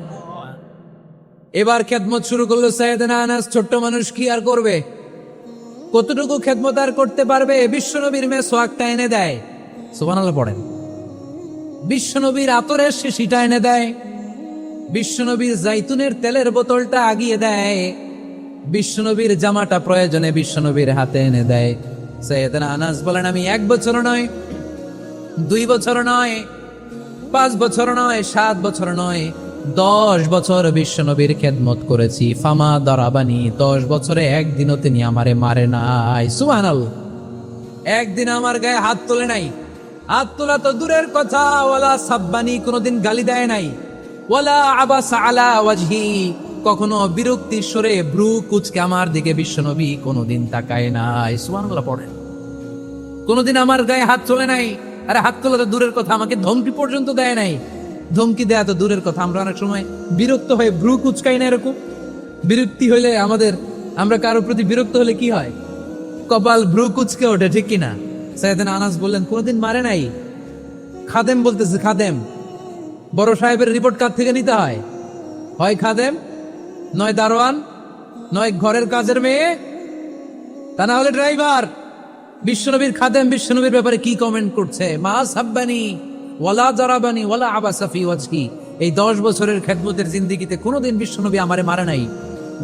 এবার খেদমত শুরু করলো সাইয়েদনা আনাস। ছোট্ট মানুষ কি আর করবে? কতটুকু খেদমত আর করতে পারবে? বিশ্বনবীর মেসওয়াকটা এনে দেয়। সুবহানাল্লাহ পড়েন। বিশ্বনবীর আতরের শিশিটা এনে দেয়, বিশ্বনবীর জাইতুনের তেলের বোতলটা আগিয়ে দেয়, বিশ্বনবীর জামাটা প্রয়োজনে বিশ্বনবীর হাতে এনে দেয়। সাইয়েদনা আনাস বলেন, আমি 1 বছর নয়, 2 বছর নয়, 5 বছর নয়, 7 বছর নয়, 10 বছর বিশ্বনবীর খেদমত করেছি। ফামা দারাবানি, 10 বছরে একদিনও তিনি আমারে মারে নাই। সুবহানাল্লাহ। একদিন আমার গায়ে হাত তোলে নাই। হাত তোলা তো দূরের কথা, ওয়ালা সাব্বানি, কোনোদিন গালি দেয় নাই। ওয়ালা আবাসা আলা ওয়াজহি, কখনো বিরক্তি স্বরে ব্রু কুচকে আমার দিকে বিশ্বনবী কোনোদিন তাকায় নাই। সুবহানাল্লাহ পড়েন। কোনোদিন আমার গায়ে হাত তোলে নাই। আরে হাত তোলা তো দূরের কথা, আমাকে ধমকি পর্যন্ত দেয় নাই। ধমকি দেয়া তো দূরের কথা, আমরা অনেক সময় বিরক্ত হয়ে ব্রু কুচকাই না। এরকম বিরক্তি হইলে আমরা কারোর প্রতি বিরক্ত হলে কি হয়? কপাল ব্রু কুচকে ওঠে, ঠিক কিনা? সাইয়েদনা আনাস বললেন, কোনোদিন মারে নাই। খাদেম বলতেছে, খাদেম, বড় সাহেবের রিপোর্ট কার থেকে নিতে হয়? হয় খাদেম, নয় দারোয়ান, নয় ঘরের কাজের মেয়ে, তা না হলে ড্রাইভার। বিশ্বনবীর খাদেম বিশ্বনবীর ব্যাপারে কি কমেন্ট করছে? মা সাব্বানি ওয়ালা জারাবানি ওয়ালা আবাসা ফি ওয়াজহি। এই 10 বছরের খেদমতের জিন্দেগিতে কোনোদিন বিশ্বনবী আমারে মারে নাই,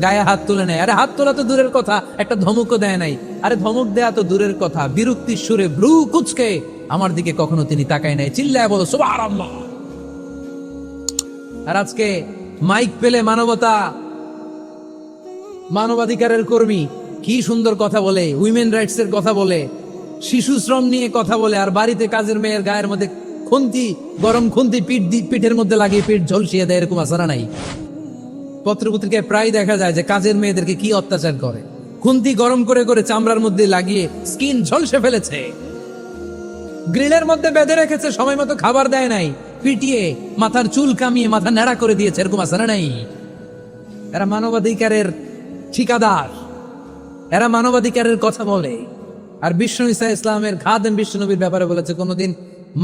গায়ে হাত তুলে নেয়। আরে হাত তোলা তো দূরের কথা, একটা ধমকও দেয় নাই। আরে ধমক দেয়া তো দূরের কথা, বিরক্তির সুরে ভ্রু কুচকে আমার দিকে কখনো তিনি তাকায় নাই। চিল্লায় বলো সুবহানাল্লাহ। আর আজকে মাইক পেলে মানবতা, মানবাধিকারের কর্মী কি সুন্দর কথা বলে, উইমেন রাইটস এর কথা বলে, শিশু শ্রম নিয়ে কথা বলে, আর বাড়িতে কাজের মেয়ের গায়ের মধ্যে খুন্তি, গরম খুন্তি পিঠের মধ্যে লাগিয়ে পিঠ ঝলসিয়ে দেয়, এরকম আসারা নাই? পত্রপত্রিকায় প্রায় দেখা যায় যে কাজের মেয়েদেরকে কি অত্যাচার করে, খুন্তি গরম করে করে চামড়ার মধ্যে লাগিয়ে স্কিন ঝলসে ফেলেছে, গ্রিলের মধ্যে বেঁধে রেখেছে, সময় মতো খাবার দেয় নাই, পিটিয়ে মাথার চুল কামিয়ে মাথা ন্যাড়া করে দিয়েছে, এরকম আসারা নাই? এরা মানবাধিকারের ঠিকাদার, এরা মানবাধিকারের কথা বলে। আর বিশ্বনবী ইসলামের খাদেম বিশ্বনবীর ব্যাপারে বলেছে, কোনোদিন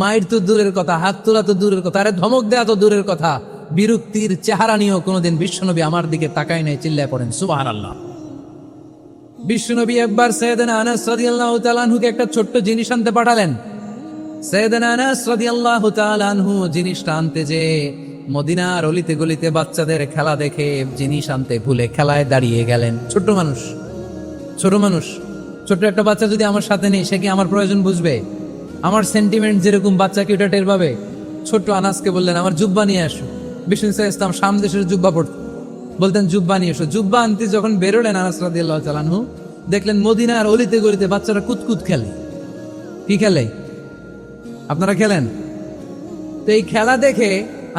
মায়ের তো দূরের কথা, হাত তোলা তো দূরের কথা, আরে ধমক দেয়া তো দূরের কথা, বিরক্তির চেহারা নিয়েও কোনোদিন বিশ্বনবী আমার দিকে তাকায় নাই। চিল্লায় পড়েন সুবহানাল্লাহ। বিশ্বনবী একবার সাইয়েদনা আনাস রাদিয়াল্লাহু তাআলা আনহুকে একটা ছোট্ট জিনিস আনতে পাঠালেন। সাইয়েদনা আনাস রাদিয়াল্লাহু তাআলা আনহু জিনিসটা আনতে যে মদিনার অলিতে গলিতে বাচ্চাদের খেলা দেখে জিনিস আনতে ভুলে খেলায় দাঁড়িয়ে গেলেন। ছোট মানুষ, ছোট্ট একটা বাচ্চা যদি আমার সাথে নেই, সে কি আমার প্রয়োজন বুঝবে? আমার সেন্টিমেন্ট যেরকম বাচ্চা কি ওটা টের পাবে? ছোট্ট আনাসকে বললেন, আমার জুব্বা নিয়ে আসো। বিষ্ণু ইসলাম শাম দেশের জুব্বা পড়তেন, বলতেন জুব্বা নিয়ে এসো। জুব্বা আনতে যখন বেরোলেন আনাস রাদিয়াল্লাহু তাআলা আনহু, দেখলেন মদিনার অলিতে গলিতে বাচ্চারা কুতকুত খেলে। কি খেলে? আপনারা খেলেন তো? এই খেলা দেখে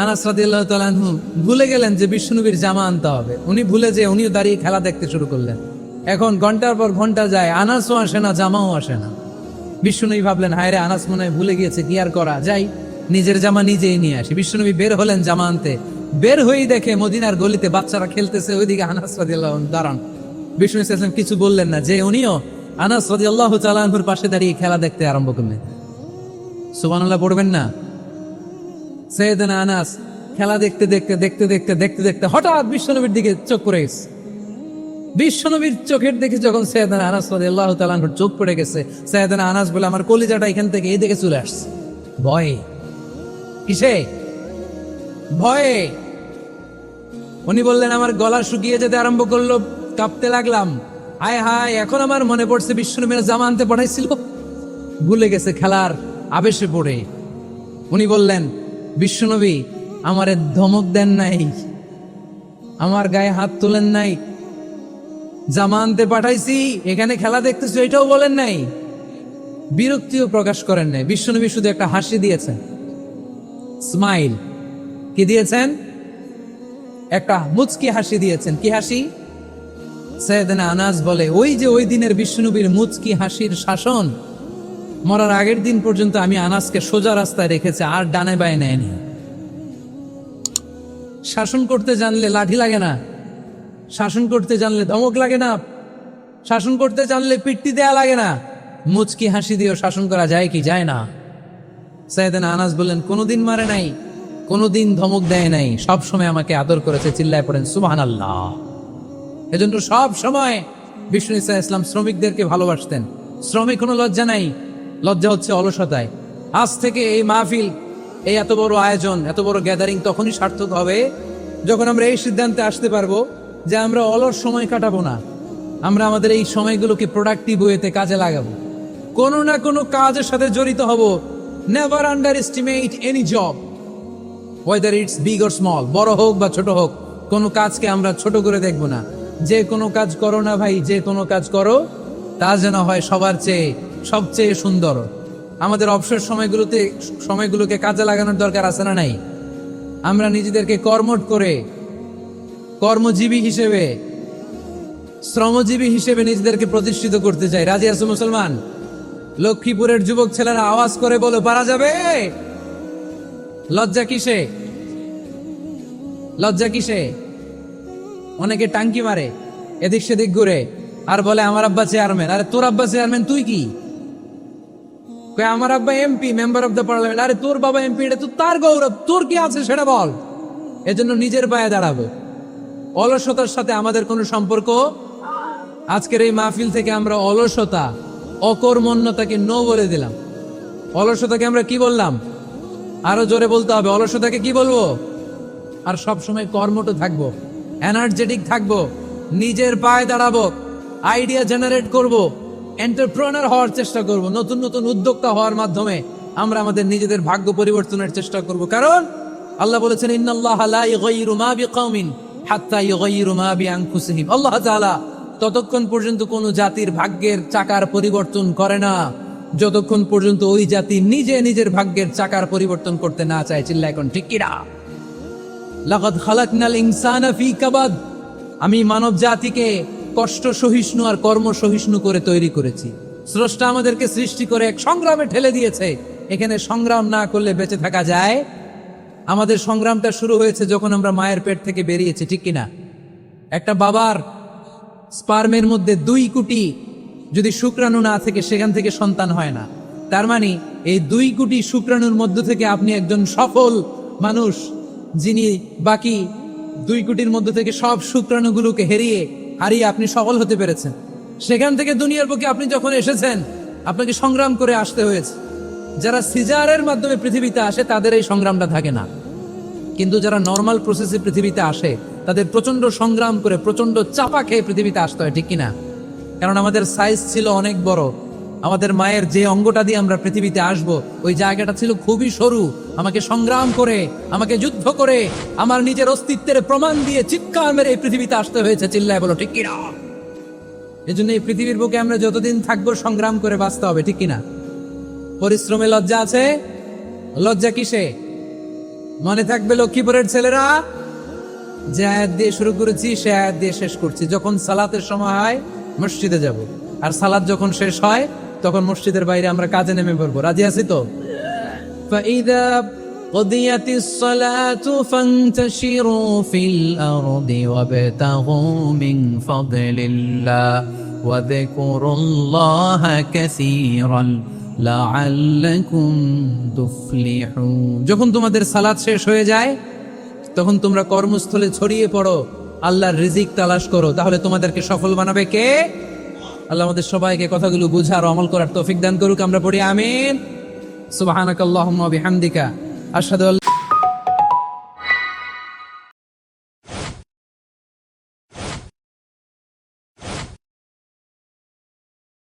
আনাস রাদিয়াল্লাহু তাআলা আনহু ভুলে গেলেন যে বিশ্বনবীর জামা আনতে হবে। উনি ভুলে যে উনিও দাঁড়িয়ে খেলা দেখতে শুরু করলেন। এখন ঘন্টার পর ঘন্টা যায়, আনাসও আসে না, জামাও আসে না। বিশ্বনবী ভাবলেন, হায় রে, আনাস মনে হয় ভুলে গিয়েছে, কি আর করা যায়, নিজের জামা নিজেই নিয়ে আসি। বিশ্বনবী বের হলেন জামা আনতে। বের হয়েই দেখে মদিনার গলিতে বাচ্চারা খেলতেছে, ওইদিকে আনাস রাদিয়াল্লাহু আনহু দাঁড়ান। বিষ্ণু ইসলাম কিছু বললেন না, যে উনিও আনাস রাদিয়াল্লাহু তাআলা আনহুর পাশে দাঁড়িয়ে খেলা দেখতে আরম্ভ করলেন। সুবহানাল্লাহ পড়বেন না? সাইয়েদনা আনাস খেলা দেখতে দেখতে দেখতে দেখতে দেখতে দেখতে হঠাৎ বিশ্বনবীর দিকে চোখ পড়ে গেছে। বিশ্বনবীর চোখের দিকে যখন সাইয়েদনা আনাস রাদিয়াল্লাহু তাআলা আনহুর চোখ পড়ে গেছে, সাইয়েদনা আনাস বলে, আমার কলিজাটা এখান থেকে এই দিকে চলে আসছে। ভয়ে। কিসে? ভয়ে। উনি বললেন, আমার গলা শুকিয়ে যেতে আরম্ভ করলো, কাঁপতে লাগলাম। হায় হায়, এখন আমার মনে পড়ছে বিশ্বনবীর জামা আনতে পাঠাইছিল, ভুলে গেছে খেলার আবেশে পড়ে। উনি বললেন, বিশ্বনবী আমারে ধমক দেন নাই, আমার গায়ে হাত তুলেন নাই, জামা আনতে পাঠাইছি, এখানে খেলা দেখতেছো এটাও বলেন নাই, বিরক্তিও প্রকাশ করেন নাই। বিশ্বনবী শুধু একটা হাসি দিয়েছেন, স্মাইল। কি দিয়েছেন? একটা মুচকি হাসি দিয়েছেন। কি হাসি? সাইয়েদনা আনাস বলে, ওই যে ওই দিনের বিশ্বনবীর মুচকি হাসির শাসন মরার আগের দিন পর্যন্ত আমি আনাসকে সোজা রাস্তায় রেখেছে, আর ডানে বায়ে নেয়নি। শাসন করতে জানলে লাঠি লাগে না, শাসন করতে জানলে ধমক লাগে না, শাসন করতে জানলে পিট্টি দেয়া লাগে না। মুচকি হাসি দিয়েও শাসন করা যায় কি? যায় না। সাইয়েদনা আনাস বললেন, কোনোদিন মারে নাই, কোনোদিন ধমক দেয় নাই, সব সময় আমাকে আদর করেছে। চিল্লায় পড়েন সুবহানাল্লাহ। এজন্য সব সময় বিষ্ণু ইসলাম শ্রমিকদেরকে ভালোবাসতেন। শ্রমিক কোনো লজ্জা নাই, লজ্জা হচ্ছে অলসতায়। আজ থেকে এই মাহফিল, এই এত বড় আয়োজন, এত বড় গ্যাদারিং তখনই সার্থক হবে যখন আমরা এই সিদ্ধান্তে আসতে পারবো যে আমরা অলস সময় কাটাবো না, আমরা আমাদের এই সময়গুলোকে প্রোডাক্টিভ ওয়েতে কাজে লাগাবো, কোনো না কোনো কাজের সাথে জড়িত হব। Never under estimate any job, whether it's big or small, বড় হোক বা ছোট হোক, কোনো কাজকে আমরা ছোট করে দেখব না। যে কোনো কাজ করো না ভাই, যে কোনো কাজ করো তা যেন হয় সবার চেয়ে সবচেয়ে সুন্দর। আমাদের অবসর সময়গুলোকে কাজে লাগানোর দরকার আছে না নাই? আমরা নিজেদেরকে কর্মঠ করে, কর্মজীবী হিসেবে, শ্রমজীবী হিসেবে নিজেদেরকে প্রতিষ্ঠিত করতে চাই। রাজি আছো মুসলমান? লক্ষ্মীপুরের যুবক ছেলেরা আওয়াজ করে বলো, পারা যাবে? লজ্জা কিসে? লজ্জা কিসে? অনেকে টাঙ্কি মারে, এদিক সেদিক ঘুরে, আর বলে আমার আব্বা চেয়ারম্যান। আরে তোর আব্বা চেয়ারম্যান, তুই কি? আমার আব্বা MP, member of the parliament. আরে তোর বাবা এমপি, এটা তো তার গৌরব, তোর কি আছে সেটা বল। এজন্য নিজের পায়ে দাঁড়াবো। অলসতার সাথে আমাদের কোনো সম্পর্ক। আজকের এই মাহফিল থেকে আমরা অলসতা, অকর্মণ্যতাকে নো বলে দিলাম। অলসতাকে আমরা কি বললাম? আরো জোরে বলতে হবে, অলসতাকে কি বলবো? আর সব সময় কর্মঠ থাকবো, এনার্জেটিক থাকবো, নিজের পায়ে দাঁড়াবো, আইডিয়া জেনারেট করব, এন্টারপ্রেনার হওয়ার চেষ্টা করব, নতুন নতুন উদ্যোক্তা হওয়ার মাধ্যমে আমরা আমাদের নিজেদের ভাগ্য পরিবর্তনের চেষ্টা করব। কারণ আল্লাহ বলেছেন ইন্নাল্লাহা লা ইউগাইয়িরু মা বিকাউমিন হাত্তা ইউগাইয়িরু মা বিআনফুসিহিম। আল্লাহ তাআলা ততক্ষণ পর্যন্ত কোন জাতির ভাগ্যের চাকার পরিবর্তন করে না যতক্ষণ পর্যন্ত ওই জাতি নিজে নিজের ভাগ্যের চাকার পরিবর্তন করতে না চায়। চিল্লা এখন ঠিক কিনা? লাকাদ খালাকনাল ইনসানা ফি কাবাদ। আমি মানব জাতিকে কষ্ট সহিষ্ণু আর কর্ম সহিষ্ণু করে তৈরি করেছি। স্রষ্টা আমাদেরকে সৃষ্টি করে এক সংগ্রামে ঠেলে দিয়েছে। এখানে সংগ্রাম না করলে বেঁচে থাকা যায়? আমাদের সংগ্রামটা শুরু হয়েছে যখন আমরা মায়ের পেট থেকে বেরিয়েছি, ঠিক কিনা? একটা বাবার স্পার্মের মধ্যে 2 কোটি যদি শুক্রাণু না থেকে সেখান থেকে সন্তান হয় না। তার মানে এই 2 কোটি শুক্রাণুর মধ্য থেকে আপনি একজন সফল মানুষ, যিনি বাকি 2 কোটির মধ্য থেকে সব শুক্রাণুগুলোকে হারিয়ে আপনি সফল হতে পেরেছেন। সেখান থেকে দুনিয়ার বুকে আপনি যখন এসেছেন আপনাকে সংগ্রাম করে আসতে হয়েছে। যারা সিজারের মাধ্যমে পৃথিবীতে আসে তাদের এই সংগ্রামটা থাকে না, কিন্তু যারা নর্মাল প্রসেসে পৃথিবীতে আসে তাদের প্রচন্ড সংগ্রাম করে প্রচন্ড চাপা খেয়ে পৃথিবীতে আসতে হয়, ঠিক কিনা? কারণ আমাদের সাইজ ছিল অনেক বড়। আমাদের মায়ের যে অঙ্গটা দিয়ে আমরা পৃথিবীতে আসব ওই জায়গাটা ছিল খুবই সরু। আমাকে সংগ্রাম করে, আমাকে যুদ্ধ করে, আমার নিজের অস্তিত্বের প্রমাণ দিয়ে চিৎকার মেরে এই পৃথিবীতে আসতে হয়েছে। চিল্লায় বলো ঠিক কিনা? এই জন্য এই পৃথিবীর বুকে আমরা যতদিন থাকবো সংগ্রাম করে বাঁচতে হবে, ঠিক কিনা? পরিশ্রমে লজ্জা আছে? লজ্জা কিসে? মনে থাকবে লক্ষ্মীপুরের ছেলেরা, যে আয়াত দিয়ে শুরু করেছি সে আয়াত দিয়ে শেষ করছি। যখন সালাতের সময় হয় মসজিদে যাব, আর সালাত যখন শেষ হয় তখন মসজিদের বাইরে আমরা কাজে নেমে পড়বো। রাজি আছি তো? ফাইদা কুদিয়াতিস সালাতু ফান্তাশিরু ফিল আরদি ওয়াবতাগু মিন ফাদলিল্লাহ ওয়া যিকুরুল্লাহা কাসীরান লাআল্লাকুম তুফলিহুন। যখন তোমাদের সালাত শেষ হয়ে যায় তখন তোমরা কর্মস্থলে ছড়িয়ে পড়ো, আল্লাহর রিজিক তালাশ করো, তাহলে তোমাদেরকে সফল বানাবে কে? আল্লাহ আমাদের সবাইকে কথাগুলো বুঝার আমল করার তৌফিক দান করুক। আমরা পড়ি আমিন। সুবহানাকাল্লাহুম্মা ওয়া বিহামদিকা আশহাদু